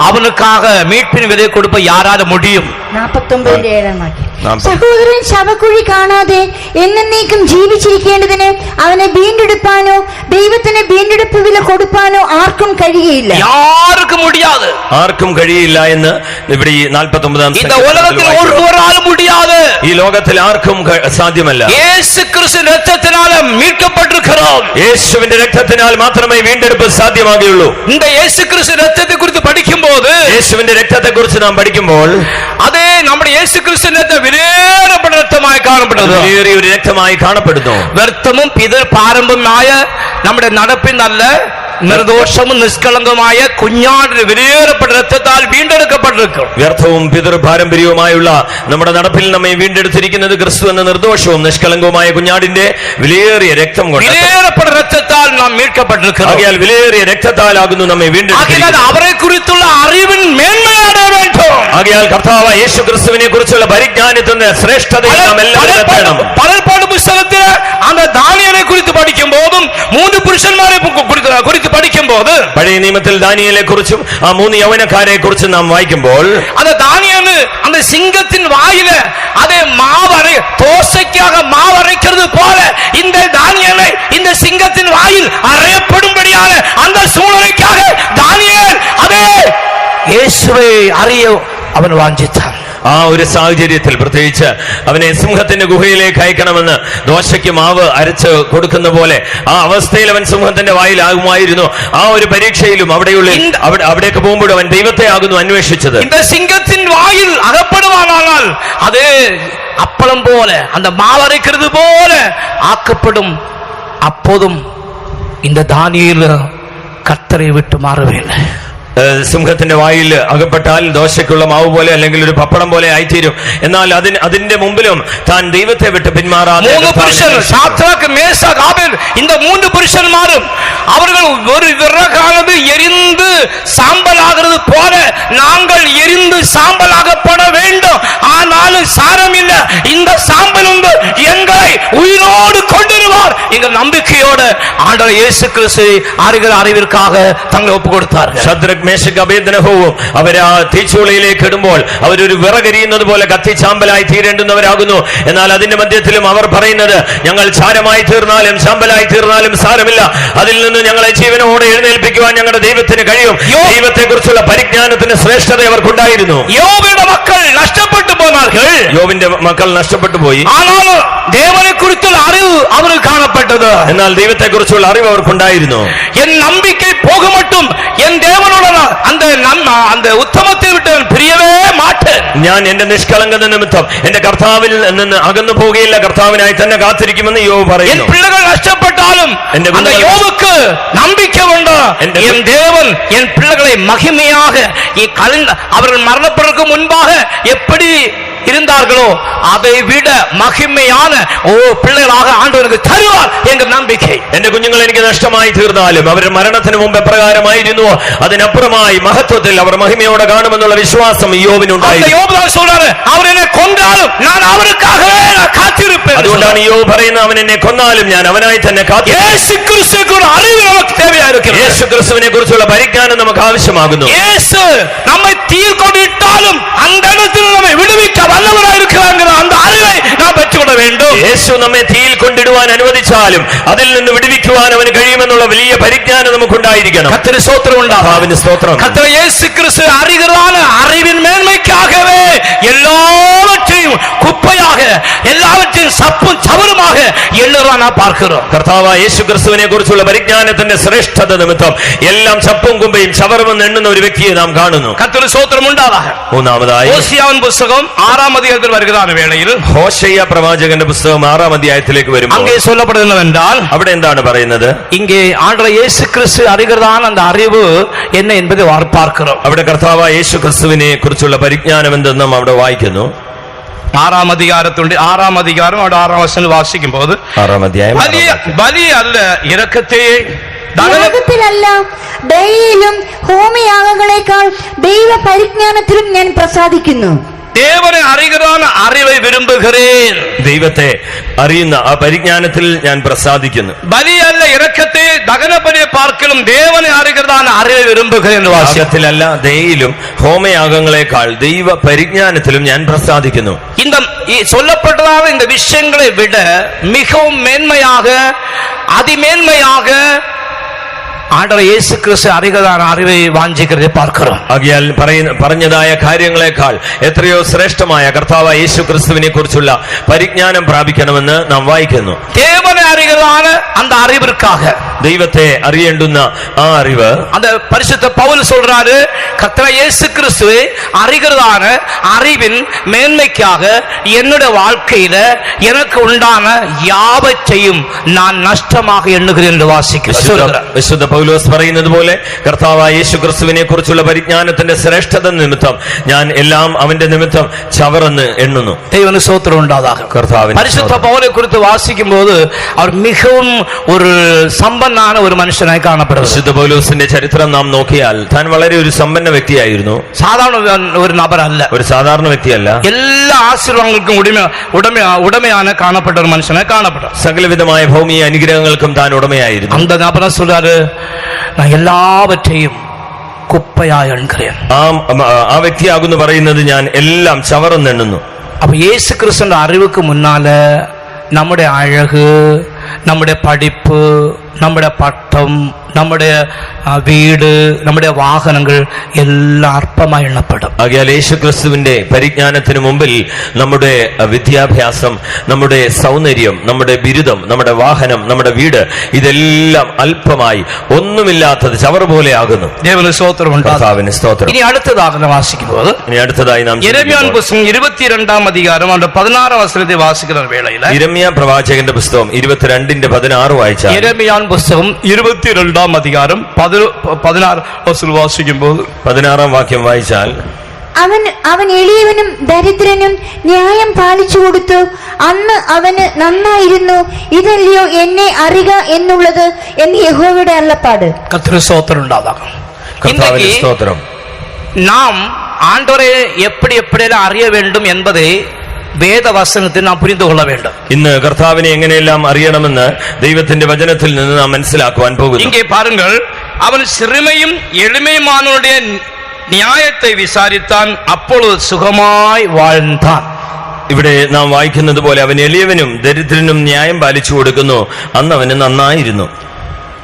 அவனுக்காக மீட்பின் விலை கொடுப்ப யாரால முடியும்? 49:7 സഹോദരൻ ശവക്കുഴി കാണാതെ എന്നേക്കും ജീവിച്ചിരിക്കേണ്ടതിന് അവനെ വീണ്ടെടുപ്പാനോ ദൈവത്തിന് വീണ്ടെടുപ്പ് വില കൊടുപ്പാനോ ആർക്കും കഴിയില്ല. யாருக்கும் முடியாது. ആർക്കും കഴിയില്ല എന്ന് ഇവിടെ ഈ 49-ാം இந்த உலகத்தில் ஒருவராலும் முடியாது. ഈ ലോകത്തിൽ ആർക്കും സാധ്യമല്ല. യേശു ക്രിസ്തുവിന്റെ രക്തത്തിനാൽ மீட்கப்பட்டிருக்கிறோம். യേശുവിന്റെ രക്തത്തിനാൽ മാത്രമേ വീണ്ടെടുപ്പ് സാധ്യമാകുകയുള്ളൂ. இந்த இயேசு கிறிஸ்து രക്തത്തെ കുറിച്ച് പഠിക്കുമ്പോൾ യേശുവിന്റെ രക്തത്തെ കുറിച്ച് നാം പഠിക്കുമ്പോൾ അതേ നമ്മുടെ യേശു ക്രിസ്തുവിന്റെ രക്തം വിലയേറപ്പെട്ട രക്തമായി കാണപ്പെടുന്നു. വിലയേറിയ ഒരു രക്തമായി കാണപ്പെടുന്നു. വ്യർത്ഥവും പിതൃ പാരമ്പര്യമായ നമ്മുടെ നടപ്പിൽ നല്ല നിർദോഷവും നിഷ്കളങ്കമായ കുഞ്ഞാടിന് വിലയേറപ്പെട്ട രക്തത്താൽ വീണ്ടെടുക്കപ്പെട്ടിരിക്കും. വ്യർത്ഥവും പിതൃ പാരമ്പര്യവുമായുള്ള നമ്മുടെ നടപ്പിൽ നമ്മെ വീണ്ടെടുത്തിരിക്കുന്നത് ക്രിസ്തു എന്ന നിർദോഷവും നിഷ്കളങ്കവുമായ കുഞ്ഞാടിന്റെ വിലയേറിയ രക്തം കൊണ്ട്. വിലയേറപ്പെട്ട രക്തത്താൽ നാം மீட்கப்பட்டிருக்கிறோம். ആകയാൽ വിലയേറിയ രക്തത്താലാകുന്നു നമ്മെ വീണ്ടെടുത്തിരിക്കുന്നത്. അവരെ കുറിച്ചുള്ള അറിവിൻ മേന്മയാണ് വേണ്ടത്. ആകയാൽ കർത്താവ് യേശു ക്രിസ്തുവിനെ കുറിച്ചുള്ള പരിജ്ഞാനത്തിന്റെ ശ്രേഷ്ഠതയെ നാം എല്ലാവരും എത്തണം. പലർപ്പാട് പുസ്തകത്തിൽ அந்த ദാനിയേലിനെ കുറിച്ച് പഠിക്കുമ്പോഴും 3 പുരുഷന്മാരെ കുറിച്ച് പഠിക്കുമ്പോൾ പഴയ നിയമത്തിൽ ദാനിയേലിനെ കുറിച്ചും ആ 3 യൗവനക്കാരെ കുറിച്ചും നാം വായിക്കുമ്പോൾ அந்த தானியேல் அந்த சிங்கத்தின் வாயில அதே மாவரை தோசைக்காக மாவரைக்கிறது போல இந்த தானியேலை இந்த சிங்கத்தின் வாயில் அறையப்படும்படியான அந்த சூழ்நிலைக்காக தானியேல் அதே இயேசுவை அறிய அவன் வாஞ்சித்தான். ആ ഒരു സാഹചര്യത്തിൽ പ്രത്യേകിച്ച് അവനെ സിംഹത്തിന്റെ ഗുഹയിലേക്ക് അയക്കണമെന്ന് ദോശയ്ക്ക് മാവ് അരച്ച് കൊടുക്കുന്ന പോലെ ആ അവസ്ഥയിൽ അവൻ സിംഹത്തിന്റെ വായിലാകുമായിരുന്നു. ആ ഒരു പരീക്ഷയിലും അവിടേക്ക് പോകുമ്പോഴും അവൻ ദൈവത്തെ ആകുന്നു അന്വേഷിച്ചത്. സിംഹത്തിൻ വായിൽ അകപ്പെടുവാനാൽ അത് அப்பளம் போல அந்த மாவரைக்கிறது போல ஆக்கப்படும். அப்போதும் இந்த தானியேல் கர்த்தரை விட்டு மாறவில்லை. സിംഹത്തിന്റെ വായിൽ അകപ്പെട്ടാൽ ദോശയ്ക്കുള്ള മാവ് പോലെ അല്ലെങ്കിൽ ഒരു പപ്പടം പോലെ ആയിത്തീരും. എന്നാൽ അതിന്റെ മുമ്പിലും താൻ ദൈവത്തെ വിട്ട് പിന്മാറാതെ இந்த 3 புருஷன்மாரும் அவர்கள் ஒரு விறகானது எரிந்து சாம்பல் ஆகிறது போல நாங்கள் எரிந்து சாம்பலாகப்பட வேண்டும். ஆனாலும் சாரம் இல்ல, இந்த சாம்பல் வந்து எங்களை உயிரோடு கொண்டிருவார் என்ற நம்பிக்கையோடு ஆண்டவர் இயேசு கிறிஸ்துவை அறிகிற அறிவிற்காக தங்களை ஒப்பு கொடுத்தார்கள். ശദ്രക് മേശക് അബേദ്നെഗോവും അവരാ തീച്ചൂളയിലേക്ക് ഇടുമ്പോൾ അവരൊരു വിറകരിയുന്നത് പോലെ കത്തിച്ചാമ്പലായി തീരേണ്ടുന്നവരാകുന്നു. എന്നാൽ അതിന്റെ മധ്യത്തിലും അവർ പറയുന്നത് ഞങ്ങൾ ചാരമായി തീർന്നാലും ചാമ്പലായി തീർന്നാലും സാരമില്ല, അതിൽ നിന്ന് ഞങ്ങളെ ജീവനോടെ എഴുന്നേൽപ്പിക്കുവാൻ ഞങ്ങളുടെ ദൈവത്തിന് കഴിയും. ദൈവത്തെ കുറിച്ചുള്ള പരിജ്ഞാനത്തിന്റെ ശ്രേഷ്ഠത അവർക്കുണ്ടായിരുന്നു. யோபிന്റെ മക്കൾ നഷ്ടപ്പെട്ടു പോனார்கள். യോബിന്റെ മക്കൾ നഷ്ടപ്പെട്ടു പോയി. ആനാലും ദേവനെ കുറിച്ചുള്ള അറിവ് അവർക്ക് കാണപ്പെട്ടത്. എന്നാൽ ദൈവത്തെ കുറിച്ചുള്ള അറിവ് അവർക്കുണ്ടായിരുന്നു. എൻ നമ്പിക്കை போக மட்டும் என் தேவனோட அந்த ഉത്തമത്തെ വിട്ട് പ്രിയവേ മാറ്റേൻ. ഞാൻ എന്റെ നിഷ്കളങ്കത നിമിത്തം എന്റെ കർത്താവിൽ നിന്ന് അകന്നു പോവുകയില്ല, കർത്താവിനായി തന്നെ കാത്തിരിക്കുമെന്ന് യോബ് പറയുന്നു. എൻ പിള്ളകൾ നഷ്ടപ്പെട്ടാലും அந்த யோபுக்கு நம்பிக்கை உண்டு. என் தேவன் என் பிள்ளைகளை மகிமையாக அவர்கள் மரணப்படுவதற்கு முன்பாக எப்படி இருந்தார்களோ அதை விட மகிமையான பிள்ளைகளாக ஆண்டவருக்கு தருவார் என்ற நம்பிக்கை. എന്റെ കുഞ്ഞുങ്ങൾ എനിക്ക് നഷ്ടമായി തീർന്നാലും അവർ മരണത്തിന് മുമ്പ് എപ്രകാരമായിരുന്നു അതിനപ്പുറമായി മഹത്വത്തിൽ അവർ മഹിമയോടെ കാണുമെന്നുള്ള വിശ്വാസം യോബിനുണ്ടായിരുന്നു. അവർ എന്നെ കൊന്നാലും ഞാൻ അവർക്കാകவே കാത്തിരിപ്പേൻ. അതുകൊണ്ടാണ് യോബ് പറയുന്നത് അവൻ എന്നെ കൊന്നാലും ഞാൻ അവനായി തന്നെ കാത്തിരിക്കും. യേശു ക്രിസ്തുവിനെ കുറിച്ചുള്ള പരിജ്ഞാനം നമുക്ക് ആവശ്യമാകുന്നു. യേശു നമ്മെ തീയിൽ കൊണ്ടിട്ടാലും അന്തരത്തിൽ നമ്മെ വിടുവിക്കാൻ വല്ലവരായിരിക്കുമെങ്കിൽ அந்த அறிவை நாம் பெற்றுக்கொள்ள வேண்டும். യേശു നമ്മെ തീയിൽ കൊണ്ടിടുവാൻ അനുവദിച്ചാലും അതിൽ നിന്ന് വിടുവിക്കുവാൻ അവന് കഴിയുമെന്നുള്ള വലിയ പരിജ്ഞാനം നമുക്കുണ്ടായിരിക്കണം. கர்த்தருக்கு ஸ்தோத்திரம் உண்டாவதாக. ஸ்தோத்திரம். கர்த்தர் இயேசு கிறிஸ்து அறிகிறான அறிவின் மேன்மைக்காகவே எல்லாவற்றையும் குப்பையாக எல்லாவற்றையும் சப்பும் சவருமாக எண்ணுறான் பார்க்கிறோம். കർത്താവ് യേശു ക്രിസ്തുവിനെ കുറിച്ചുള്ള പരിജ്ഞാനത്തിന്റെ ശ്രേഷ്ഠത നിമിത്തം എല്ലാം ചപ്പും കുമ്പയും ചവറുമെന്ന് എണ്ണുന്ന ഒരു വ്യക്തിയെ നാം കാണുന്നു. கர்த்தருக்கு ஸ்தோத்திரம் உண்டாவதாக. മൂന്നാമതായി ഹോശേയാവിൻ പുസ്തകം 6-ാം അധ്യായത്തിൽ വരുന്ന വേളയിൽ ഹോശേയ പ്രവാചകന്റെ പുസ്തകം 6-ാം അധ്യായത്തിലേക്ക് വരുമ്പോൾ அங்கே சொல்லப்படுவதென்றால் അവിടെ എന്താണ് പറയുന്നത്? இங்கே ஆண்டவர் இயேசு கிறிஸ்து அறிகிறதான அந்த அறிவு என்ன என்பதை பார்க்கிறோம். അവിടെ കർത്താവ് യേശു ക്രിസ്തുവിനെ കുറിച്ചുള്ള പരിജ്ഞാനം എന്തെന്നും അവിടെ വായിക്കുന്നു. ആറാം അധികാരം അവിടെ 6-ാം വചനം വാസിക്കുമ്പോൾ 6-ാം അധ്യായം ബലിയല്ല ഇറക്കത്തെ യാഗത്തിലല്ല ദയയിലും ഹോമയാഗങ്ങളെക്കാൾ ദൈവ പരിജ്ഞാനത്തിലും ഞാൻ പ്രസാദിക്കുന്നു. ദേവനെ അറിയുന്ന അറിവെ വിരുമ്പുகிறேன். ദൈവത്തെ അറിയുന്ന ആ പരിജ്ഞാനത്തിൽ ഞാൻ പ്രസാദിക്കുന്നു. ബലിയല്ല ഇറക്കത്തെ ദഹനബലിയെ പാർക്കലും ദേവനെ അറിയുന്ന അറിവെ വിരുമ്പുகிறேன். യാഗത്തിലല്ല ദയയിലും ഹോമയാഗങ്ങളെക്കാൾ ദൈവ പരിജ്ഞാനത്തിലും ഞാൻ പ്രസാദിക്കുന്നു. ഈ சொல்லப்பட்டதான இந்த விஷயங்களை விட மிகவும் மேன்மையாக அதிமேன்மையாக ஆண்டவர் இயேசு கிறிஸ்து அறிகிறதான அறிவை வாஞ்சிக்கிறதை பார்க்கிறோம். ആകയാൽ പറഞ്ഞതായ കാര്യങ്ങളെക്കാൾ എത്രയോ ശ്രേഷ്ഠമായ കർത്താവായ യേശു ക്രിസ്തുവിനെ കുറിച്ചുള്ള പരിജ്ഞാനം പ്രാപിക്കണമെന്ന് നാം വായിക്കുന്നു. தேவனை அறிகிறதான அந்த அறிவிற்காக ദൈവത്തെ അറിയേണ്ടുന്ന ആ അറിവ് அந்த பரிசுத்த பவுல் சொல்றாரு, கர்த்தர் இயேசு கிறிஸ்துவை அறிகிறதான அறிவின் மேன்மைக்காக என்னுடைய வாழ்க்கையில எனக்கு உண்டான யாவற்றையும் நான் நஷ்டமாக எண்ணுகிறேன் என்று வாசிக்கிறேன். വിശുദ്ധ പൗലോസ് പറയുന്നത് പോലെ കർത്താവായ യേശു ക്രിസ്തുവിനെ കുറിച്ചുള്ള പരിജ്ഞാനത്തിന്റെ ശ്രേഷ്ഠത നിമിത്തം ഞാൻ എല്ലാം അവന്റെ നിമിത്തം ചവറെന്ന് എണ്ണുന്നു. ദൈവത്തിന് സ്തോത്രം ഉണ്ടാകാം. പരിശുദ്ധ പൗലെ കുറിച്ച് വാസിക്കുമ്പോൾ അവർ മിகவும் ഒരു സമ്പന്നാன ഒരു മനുഷ്യനായി കാണപ്പെടുന്നു. വിശുദ്ധ പൗലോസിന്റെ ചരിത്രം നാം നോക്കിയാൽ താൻ വളരെ ഒരു സമ്പന്ന വ്യക്തിയായിരുന്നു. സാധാരണ ഒരു നബരല്ല, ഒരു സാധാരണ വ്യക്തിയല്ല. എല്ലാ ആശീർവാദങ്ങൾക്കും ഉടമയാണ് കാണപ്പെട്ട ഒരു മനുഷ്യനായി കാണപ്പെട്ടു. സകലവിധമായ ഭൗമിക അനുഗ്രഹങ്ങൾക്കും താൻ ഉടമയായിരുന്നു. அந்த நபர் சொல்றாரு, நான் எல்லாவற்றையும் குப்பையாய் எண்கிறேன். ആ വ്യക്തിയാകുന്നു പറയുന്നത് ഞാൻ എല്ലാം ചവറെന്നെണ്ണുന്നു. அப்ப இயேசு கிறிஸ்துவின் அறிவுக்கு முன்னால நம்முடைய அழகு, நம்முடைய படிப்பு, நம்முடைய பட்டம், நம்முடைய വീട്, നമ്മുടെ വാഹനങ്ങൾ എല്ലാം അർപ്പമായി എണ്ണപ്പെടും. ആകയാൽ യേശു ക്രിസ്തുവിന്റെ പരിജ്ഞാനത്തിന് മുമ്പിൽ നമ്മുടെ വിദ്യാഭ്യാസം, നമ്മുടെ സൗന്ദര്യം, നമ്മുടെ ബിരുദം, നമ്മുടെ വാഹനം, നമ്മുടെ വീട് ഇതെല്ലാം അല്പമായി ഒന്നുമില്ലാത്തത് ചവർ പോലെ ആകുന്നു. ദേവന് സ്തോത്രം കർത്താവിന് സ്തോത്രം. ഇനി അടുത്തതായി നാം യിരെമ്യാ പുസ്തകം 22-ാം അധികാരം 16-ാം വചനത്തെ വാസിക്കുന്ന വേളയിൽ യിരെമ്യാ പ്രവാചകന്റെ പുസ്തകം 22:16 വായിച്ചാൽ യിരെമ്യാ പുസ്തകം 22-ാം അധികാരം 16 വചനം വാസിക്കുമ്പോൾ 16-ാം വാക്യം വായിച്ചാൽ അവൻ എളിയവനും ദരിദ്രനും ന്യായം പാലിച്ചു കൊടുത്തു. അന്ന് അവന് നന്നായിരുന്നു. ഇതല്ലയോ എന്നെ അറിയുക എന്നുള്ളത് എന്ന് യഹോവയുടെ അരുളപ്പാട്. കർത്താവിന് സ്തോത്രം ഉണ്ടാകാം. കർത്താവിന് സ്തോത്രം. நாம் ஆண்டவரை எப்படியெல்லாம் அறிய வேண்டும் என்பதை വേദ വചനത്തിൽ നാം പുരിந்து കൊള്ള വേണ്ട. ഇന്ന് കർത്താവിനെ എങ്ങനെയെല്ലാം അറിയണമെന്ന് ദൈവത്തിന്റെ വചനത്തിൽ നിന്ന് നാം മനസ്സിലാക്കുവാൻ പോകുന്നു. ഇங்கே பாருங்கள், அவன் சிறுமையும் எளிமையுமானவருடைய நியாயத்தை விசாரித்தான், அப்பொழுது சுகமாய் வாழ்ந்தான். ഇവിടെ നാം വായിക്കുന്നത് പോലെ അവൻ എളിയവനും ദരിദ്രനും ന്യായം പാലിച്ചു കൊടുക്കുന്നു, അന്ന് അവന് നന്നായിരുന്നു.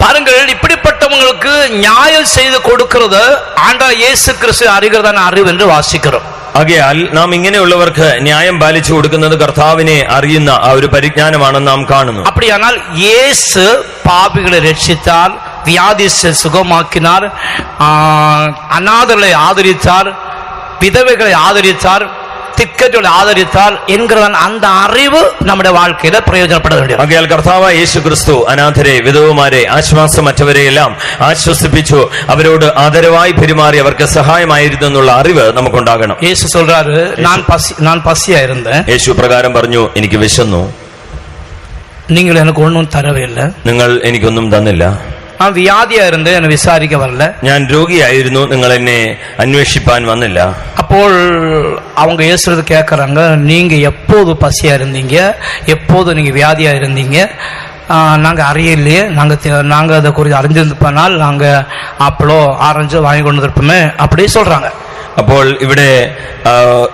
பாருங்கள், இப்படிப்பட்டவங்களுக்கு நியாயம் செய்து கொடுக்கிறது ஆண்டவர் இயேசு கிறிஸ்து அறிகிறதான அறிவு என்று வாசிக்கிறோம். ആകയാൽ നാം ഇങ്ങനെയുള്ളവർക്ക് ന്യായം പാലിച്ചു കൊടുക്കുന്നത് കർത്താവിനെ അറിയുന്ന ആ ഒരു പരിജ്ഞാനമാണെന്ന് നാം കാണുന്നു. அப்படியானால் இயேசு பாவிகளை ரட்சித்தார், வியாதியை சுகமாக்கினார், அநாதர்களை ஆதரித்தார், விதவைகளை ஆதரித்தார், திக்கറ്റുகளை ആദരിച്ചാൽ എൻகிறതാണ് அந்த അറിവ് നമ്മുടെ வாழ்க்கையில പ്രയോജനപ്പെട വേണ്ടിയത്. ആകയാൽ കർത്താവായ യേശു ക്രിസ്തു അനാഥരെ, വിധവമാരെ, ആശ്വാസമറ്റവരെയെല്ലാം ആശ്വസിപ്പിച്ചു, അവരോട് ആദരവായി പെരുമാറി അവർക്ക് സഹായമായിരുന്നു എന്നുള്ള അറിവ് നമുക്കുണ്ടാകണം. യേശു சொல்றாரு, நான் பசியா இருந்தேன். യേശു പ്രകാരം പറഞ്ഞു, എനിക്ക് വിശന്നു, നിങ്ങൾ എനിക്ക് ഒന്നും തരവില്ല. നിങ്ങൾ എനിക്കൊന്നും തന്നില്ല. ഞാൻ വ്യാധിയാ இருந்தேன், എന്നെ വിസാരിക്ക വരല. ഞാൻ രോഗിയായിരുന്നു, നിങ്ങൾ എന്നെ അന്വേഷിപ്പാൻ വന്നില്ല. അപ്പോൾ அவங்க இயேசுறது கேட்கறாங்க, நீங்க எப்போது பசியா இருந்தீங்க, எப்போது நீங்க வியாதியா இருந்தீங்க, நாங்க அறியலையே, நாங்க அதை குறித்து அறிஞ்சிருப்பனால் நாங்க அப்பளோ ஆரஞ்சோ வாங்கி கொண்டு இருப்போமே, அப்படி சொல்றாங்க. അപ്പോൾ ഇവിടെ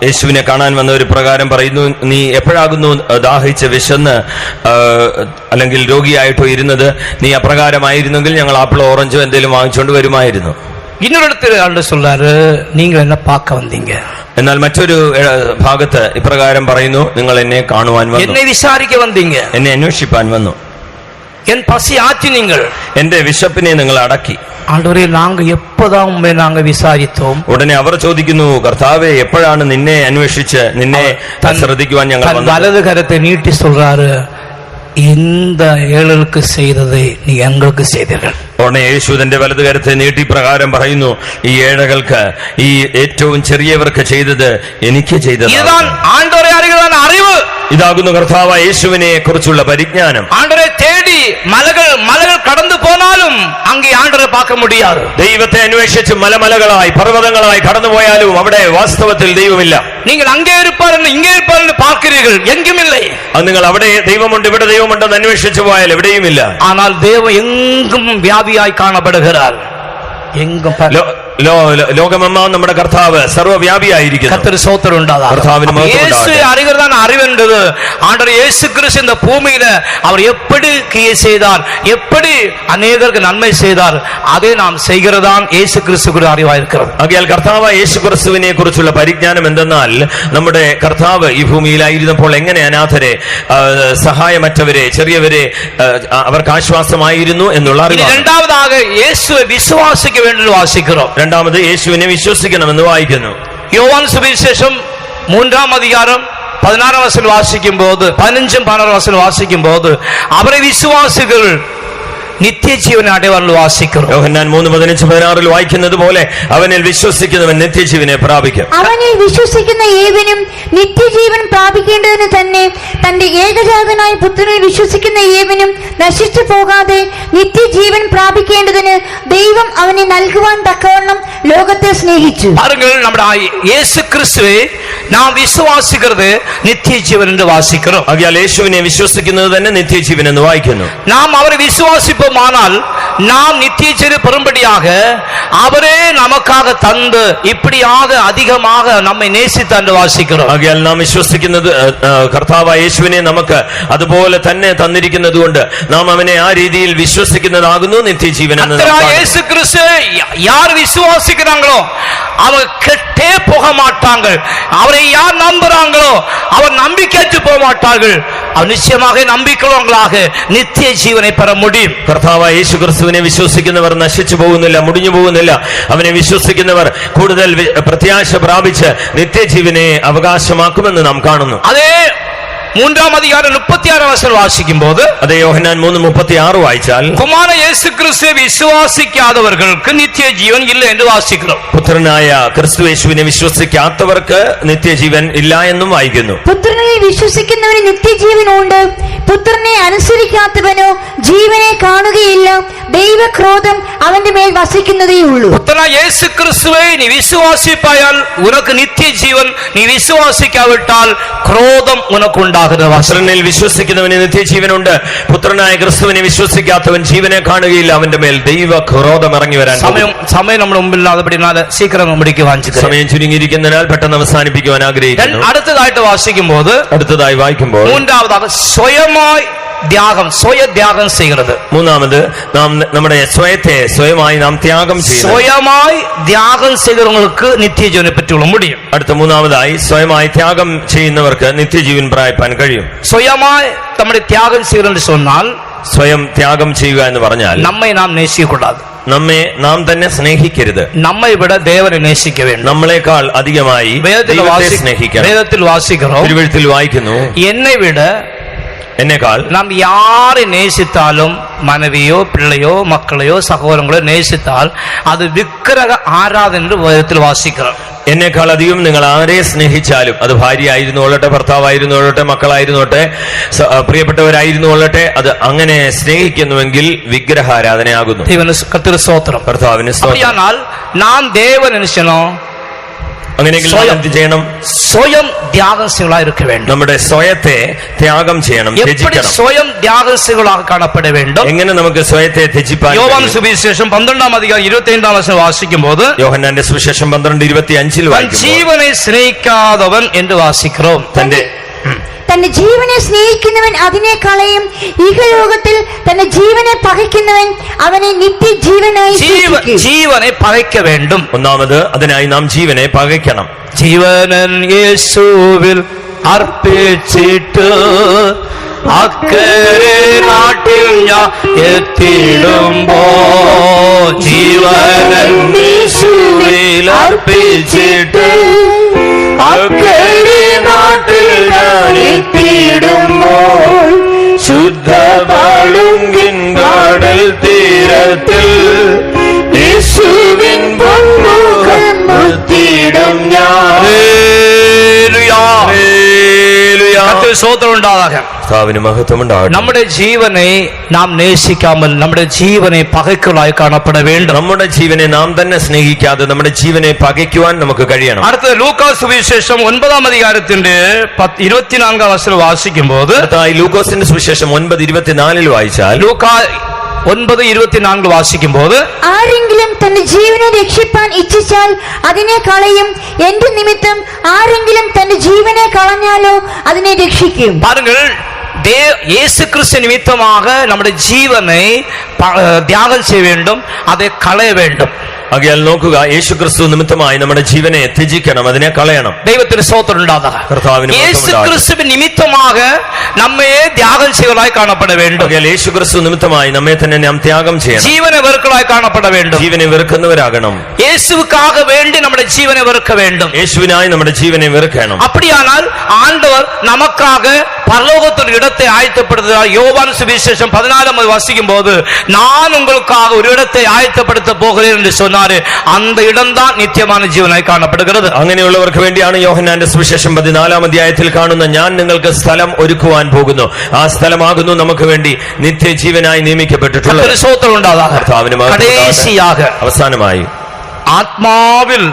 യേശുവിനെ കാണാൻ വന്ന ഒരു പ്രകാരം പറയുന്നു, നീ എപ്പോഴാകുന്നു ദാഹിച്ച് വിശന്ന് അല്ലെങ്കിൽ രോഗിയായിട്ടോ ഇരുന്നത്? നീ അപ്രകാരമായിരുന്നെങ്കിൽ ഞങ്ങൾ ആപ്പിളോ ഓറഞ്ചോ എന്തെങ്കിലും വാങ്ങിച്ചുകൊണ്ട് വരുമായിരുന്നു. இன்னொரு ஆண்டு சொல்றாரு, நீங்க என்ன பார்க்க வந்தீங்க. എന്നാൽ മറ്റൊരു ഭാഗത്ത് ഇപ്രകാരം പറയുന്നു, നിങ്ങൾ എന്നെ കാണുവാൻ വന്നു, എന്നെ വിസാരിക്ക വന്നീങ്ക, എന്നെ അന്വേഷിപ്പാൻ വന്നു, എൻ പസി ആറ്റി നിങ്ങൾ, എന്റെ വിശപ്പിനെ നിങ്ങൾ അടക്കി. ആണ്ടവരെ, നാങ്ക എപ്പോഴാ ഉമ്മെ നാങ്ക വിസാരിത്തോം. ഉടനെ അവർ ചോദിക്കുന്നു, കർത്താവെ, എപ്പോഴാണ് നിന്നെ അന്വേഷിച്ച് നിന്നെ ശ്രദ്ധിക്കുവാൻ ഞങ്ങൾ വന്നത്? വലത് കരത്തെ നീട്ടി சொல்றாரு, இந்த ஏழைகளுக்கு செய்ததை நீ எங்களுக்கு செய்தீர்கள். ഉടനെ യേശു തന്റെ വലത് കരത്തെ നീട്ടി പ്രകാരം പറയുന്നു, ഈ ഏഴകൾക്ക്, ഈ ഏറ്റവും ചെറിയവർക്ക് ചെയ്തത് എനിക്ക് ചെയ്തത്. இதுதான் ஆண்டவரை அறிகிற ഇതാകുന്നു കർത്താവായ യേശുവിനെ കുറിച്ചുള്ള പരിജ്ഞാനം. ஆண்டவரை தேடி மலைகள் கடந்து போனாலும் அங்கே ஆண்டவரை பார்க்க முடியாது. ദൈവത്തെ അന്വേഷിച്ച് മലമലകളായി പർവ്വതങ്ങളായി കടന്നുപോയാലും അവിടെ വാസ്തവത്തിൽ ദൈവമില്ല. நீங்கள் அங்கே இருப்பார் இங்கே இருப்பார் என்று பார்க்கிறீர்கள், எங்கும் இல்லை. അത് നിങ്ങൾ അവിടെ ദൈവമുണ്ട് ഇവിടെ ദൈവമുണ്ടെന്ന് അന്വേഷിച്ചു പോയാൽ എവിടെയുമില്ല. ஆனால் தேவன் எங்கும் வியாபியாய் காணப்படுகிறார். எங்கும் ലോകമെമ്മാൻ നമ്മുടെ കർത്താവ് സർവ്വവ്യാപിയായിരിക്കുന്നു. கர்த்தர் ஸ்தோத்திரம் உண்டாதாக. கர்த்தாவின் மகத்துவம் இயேசு அறிகிறதான் அறிவென்றது. ஆண்டவர் இயேசு கிறிஸ்து இந்த பூமியில அவர் எப்படி கிரியை செய்தார், எப்படி அநேகருக்கு நன்மை செய்தார், அதை நாம் செய்கிறதான் இயேசு கிறிஸ்துவுக்கு அறிவாயிருக்கிறது. ആകയാൽ കർത്താവ് യേശു ക്രിസ്തുവിനെ കുറിച്ചുള്ള പരിജ്ഞാനം എന്തെന്നാൽ നമ്മുടെ കർത്താവ് ഈ ഭൂമിയിലായിരുന്നപ്പോൾ എങ്ങനെ അനാഥരെ, സഹായമറ്റവരെ, ചെറിയവരെ അവർക്ക് ആശ്വാസമായിരുന്നു എന്നുള്ള അറിവാണ്. இரண்டாவதாக இயேசுவை விசுவாசிக்க வேண்டும் வாசிக்கிறோம். രണ്ടാമത് യേശുവിനെ വിശ്വസിക്കണമെന്ന് വായിക്കുന്നു. யோவான் சுவிசேஷம் 3ஆம் அதிகாரம் 16ஆம் வசனம் வாசிக்கும் போது 15 16 வசனம் வாசிக்கும் போது அவரை விசுவாசிகள் നിത്യ ജീവനെ അടയുവാനുള്ള വാസിക്കുന്നു. യോഹന്നാൻ 3:15-16 വായിക്കുന്നത് പോലെ അവനിൽ വിശ്വസിക്കുന്നവൻ നിത്യജീവനെ പ്രാപിക്കും. അവനിൽ വിശ്വസിക്കുന്ന ഏവനും നിത്യജീവൻ പ്രാപിക്കേണ്ടതിന് തന്നെ തന്റെ ഏകജാതനായ പുത്രനിൽ വിശ്വസിക്കുന്ന ഏവനും നശിച്ചു പോകാതെ നിത്യജീവൻ പ്രാപിക്കേണ്ടതിന് ദൈവം അവനെ നൽകുവാൻ തക്കവണ്ണം ലോകത്തെ സ്നേഹിച്ചു. பாருங்கள், நம்முடைய இயேசு கிறிஸ்துவை நாம் விசுவாசிக்கிறது நித்திய ஜீவன் என்று வாசிக்கிறோம். ആകയാൽ യേശുവിനെ വിശ്വസിക്കുന്നത് തന്നെ നിത്യജീവൻ എന്ന് വായിക്കുന്നു. நாம் அவரை விசுவாசிப்போம், ஆனால் நாம் நித்திய ஜீவனை பெறும்படியாக அவரே நமக்காக தந்து இப்படியாக அதிகமாக நம்மை நேசித்தார் என்று வாசிக்கிறோம். ആകയാൽ നാം വിശ്വസിക്കുന്നത് കർത്താവായ യേശുവിനെ നമുക്ക് അതുപോലെ തന്നെ തന്നിരിക്കുന്നത് കൊണ്ട് നാം അവനെ ആ രീതിയിൽ വിശ്വസിക്കുന്നതാകുന്നു നിത്യജീവൻ എന്ന്. இயேசு கிறிஸ்து யார் விசுவாசிக்கிறாங்களோ அவங்க கெட்டே போக மாட்டாங்க. அவரை யார் நம்புறாங்களோ அவர் நம்பிக்கையற்று போக மாட்டார்கள். அவர் நிச்சயமாக நம்பிக்கையுள்ளவர்களாக நித்திய ஜீவனை பெற முடியும். കർത്താവായ യേശു ക്രിസ്തുവിനെ വിശ്വസിക്കുന്നവർ നശിച്ചു പോകുന്നില്ല, മുടിഞ്ഞു പോകുന്നില്ല. അവനെ വിശ്വസിക്കുന്നവർ കൂടുതൽ പ്രത്യാശ പ്രാപിച്ച് നിത്യജീവനെ അവകാശമാക്കുമെന്ന് നാം കാണുന്നു. അതേ 3ஆம் அதிகாரம் 36 வசனம் வாசிக்கும் போது, അതേ യോഹന്നാൻ 3:36 വായിച്ചാൽ குமார இயேசு கிறிஸ்துவை விசுவாசிக்காதவர்களுக்கு நித்திய ஜீவன் இல்லை என்று வாசிக்கிறோம். പുത്രനായ ക്രിസ്തു യേശുവിനെ വിശ്വസിക്കാത്തവർക്ക് നിത്യജീവൻ ഇല്ല എന്നും വായിക്കുന്നു. പുത്രനിൽ വിശ്വസിക്കുന്നവന് നിത്യജീവൻ ഉണ്ട്, പുത്രനെ അനുസരിക്കാത്തവനോ ജീവനെ കാണുകയില്ല, ദൈവക്രോധം അവന്റെ മേൽ വസിക്കുന്നതേ ഉള്ളൂ. புத்தனா இயேசு கிறிஸ்துவை நீ விசுவாசிப்பாயால் உனக்கு நித்திய ஜீவன், நீ விசுவாசிக்காவிட்டால் குரோதம் உனக்கு உண்டாகிறது. പുത്രനിൽ വിശ്വസിക്കുന്നവന് നിത്യജീവനുണ്ട്, പുത്രനായ ക്രിസ്തുവിനെ വിശ്വസിക്കാത്തവൻ ജീവനെ കാണുകയില്ല, അവന്റെ മേൽ ദൈവ ക്രോധം ഇറങ്ങി വരാൻ. സമയം നമ്മുടെ മുമ്പില്ലാത്തതിനാൽ സീക്രം മുടിക്ക് വാങ്ങിച്ചു. സമയം ചുരുങ്ങിയിരിക്കുന്നതിനാൽ പെട്ടെന്ന് അവസാനിപ്പിക്കുവാൻ ആഗ്രഹിക്കുന്നു. അടുത്തതായി വായിക്കുമ്പോൾ മൂന്നാമதாக സ്വയമായി ത്യാഗം, സ്വയം ചെയ്യുന്നത്. മൂന്നാമത് നാം നമ്മുടെ സ്വയത്തെ സ്വയമായി നാം ത്യാഗം ചെയ്യുന്നു. സ്വയമായി ത്യാഗം ചെയ്യുന്നവർക്ക് നിത്യജീവനെ പറ്റിയുള്ള മുടിയും. അടുത്ത മൂന്നാമതായി സ്വയമായി ത്യാഗം ചെയ്യുന്നവർക്ക് നിത്യജീവൻ പ്രാപിപ്പാൻ കഴിയും. സ്വയമായി നമ്മുടെ ത്യാഗം ചെയ്യുന്നത് சொன்னால், സ്വയം ത്യാഗം ചെയ്യുക എന്ന് പറഞ്ഞാൽ നമ്മെ നാം നേശിക്കக்கூடாது, നമ്മെ നാം തന്നെ സ്നേഹിക്കരുത്. നമ്മെ ഇവിടെ ദേവനെ നേശിക്ക വേണം. നമ്മളെക്കാൾ അധികമായി ദൈവത്തെ സ്നേഹിക്കണം. വേദത്തിൽ വാസിக்கிறோம், തിരുവെഴുത്തിൽ വായിക്കുന്നു, என்னைக்காൾ நாம் யாரை நேசித்தாலும், மனைவியோ பிள்ளையோ மக்களையோ சகோதரங்களோ நேசித்தால் அது விக்கிரக ஆராதனை என்று வேதத்தில் வாசிக்கிறோம். എന്നേക്കാൾ അധികം നിങ്ങൾ ആരെ സ്നേഹിച്ചാലും, അത് ഭാര്യ ആയിരുന്നോളട്ടെ, ഭർത്താവായിരുന്നോളട്ടെ, മക്കളായിരുന്നോട്ടെ, പ്രിയപ്പെട്ടവരായിരുന്നോളട്ടെ, അത് അങ്ങനെ സ്നേഹിക്കുന്നുവെങ്കിൽ വിഗ്രഹാരാധനയാകുന്നു. കർത്താവിന് സ്തോത്രം. കർത്താവിന് സ്തോത്രം. നാം ദേവനെ നേശിക്കണം. അങ്ങനെയെങ്കിൽ എന്ത് ചെയ്യണം? സ്വയം ത്യാഗശീലമായിരിക്ക വേണം. നമ്മുടെ സ്വയത്തെ ത്യാഗം ചെയ്യണം, ത്യജിക്കണം. സ്വയം ത്യാഗശീലമാക കാണപ്പെട വേണം. എങ്ങനെ നമുക്ക് സ്വയത്തെ ത്യജിപ്പാൻ? യോഹന്നാൻ സുവിശേഷം 12ആം അധ്യായം 25ആം വചനം വാസിക്കുമ്പോൾ, യോഹന്നാന്റെ സുവിശേഷം 12:25 വായിക്കുമ്പോൾ, ജീവനെ സ്നേഹിക്കാത്തവൻ എന്ന് വാസിக்கிறோம். തന്റെ ജീവനെ സ്നേഹിക്കുന്നവൻ അതിനെ കളയും, ഇഹലോകത്തിൽ തന്റെ ജീവനെ പകയ്ക്കുന്നവൻ അവനെ നിത്യജീവനായി ജീവനെ പകയ്ക്ക വേണ്ടും. ഒന്നാമത് അതിനായി നാം ജീവനെ പകയ്ക്കണം. ജീവനൻ യേശുവിൽ അർപ്പിച്ചിട്ട് അക്കരെ നാട്ടിൽ ഞാൻ എത്തിയിടുമ്പോ, ജീവനൻ യേശുവിൽ അർപ്പിച്ചിട്ട് അക്കരെ നാട്ടിൽ ഞാൻ എത്തിയിടുമ്പോൾ, ശുദ്ധ പളുങ്കിൻ കടൽ തീരത്തിൽ യേശുവിൻ പൊന്മുഖം മുത്തിയിടും ഞാൻ. கர்த்தருக்கு ஸ்தோத்திரம் உண்டாதாக. കർത്താവിന് മഹത്വം ഉണ്ടാകട്ടെ. நம்முடைய ஜீவனை நாம் நேசிக்காமல் நம்முடைய ஜீவனை பகைக்குள்ளாய் காணப்பட வேண்டும். നമ്മുടെ ജീവനെ നാം തന്നെ സ്നേഹിക്കാതെ നമ്മുടെ ജീവനെ പകയ്ക്കുവാൻ നമുക്ക് കഴിയണം. അടുത്ത ലൂക്കാ സുവിശേഷം 9-ാം അധികാരത്തിന്റെ 24-ാം വചനം വായിക്കുമ്പോൾ, ലൂക്കോസിന്റെ സുവിശേഷം 9:24 വായിച്ചാൽ, ലൂക്കാ 9:24 വായിക്കുമ്പോൾ, ആരെങ്കിലും തന്റെ ജീവനെ രക്ഷിപ്പാൻ ഇച്ഛിച്ചാൽ അതിനെ കളയും, എന്റെ നിമിത്തം ആരെങ്കിലും തന്റെ ജീവനെ കളഞ്ഞാലോ അതിനെ രക്ഷിക്കും. பாருங்கள், இயேசு கிறிஸ்து நிமித்தமாக நம்முடைய ஜீவனை தியாகம் செய்ய வேண்டும், அதை களைய வேண்டும். ആകയാൽ നോക്കുക, യേശു ക്രിസ്തു നിമിത്തമായി നമ്മുടെ ജീവനെ ത്യജിക്കണം, അതിനെ കളയണം. ദൈവത്തിന് സ്തോത്രം ഉണ്ടാകുക. യേശു ക്രിസ്തു നിമിത്തமாக നമ്മെ தியாகம் செய்வதாய் காணப்பட வேண்டும். ആകയാൽ യേശു ക്രിസ്തു നിമിത്തമായി നമ്മെ തന്നെ നാം ത്യാഗം ചെയ്യണം. ജീവനെ വെറുക്കലായി കാണപ്പെട வேண்டும். ജീവനെ വെറുക്കുന്നവരാകണം. യേശുவுக்காக വേണ്ടി നമ്മുടെ ജീവനെ വെറുക്ക வேண்டும். യേശുവിനായി നമ്മുടെ ജീവനെ വെറുക്കണം. அப்படியானால் ஆண்டவர் நமக்காக பரலோகத்தில் இடத்தை ஆயத்தப்படுத்துகிறார். யோவான் சுவிசேஷம் 14 வாசிக்கும்போது, நான் உங்களுக்காக ஒரு இடத்தை ஆயத்தப்படுத்த போகிறேன் என்று சொன்னார். அந்த இடம்தான் நித்தியமான ஜீவனாய் കാണപ്പെടുகிறது. അങ്ങനെയുള്ളവർക്ക് വേണ്ടിയാണ് യോഹന്നാന്റെ സുവിശേഷം 14-ാം അധ്യായത്തിൽ കാണുന്ന, ഞാൻ നിങ്ങൾക്ക് സ്ഥലം ഒരുക്കുവാൻ പോകുന്നു, ആ സ്ഥലമാകുന്നു നമുക്ക് വേണ്ടി നിത്യജീവനായി നിയമിക്കപ്പെട്ടിട്ടുള്ളത്. അവസാനമായി ആത്മാവിൽ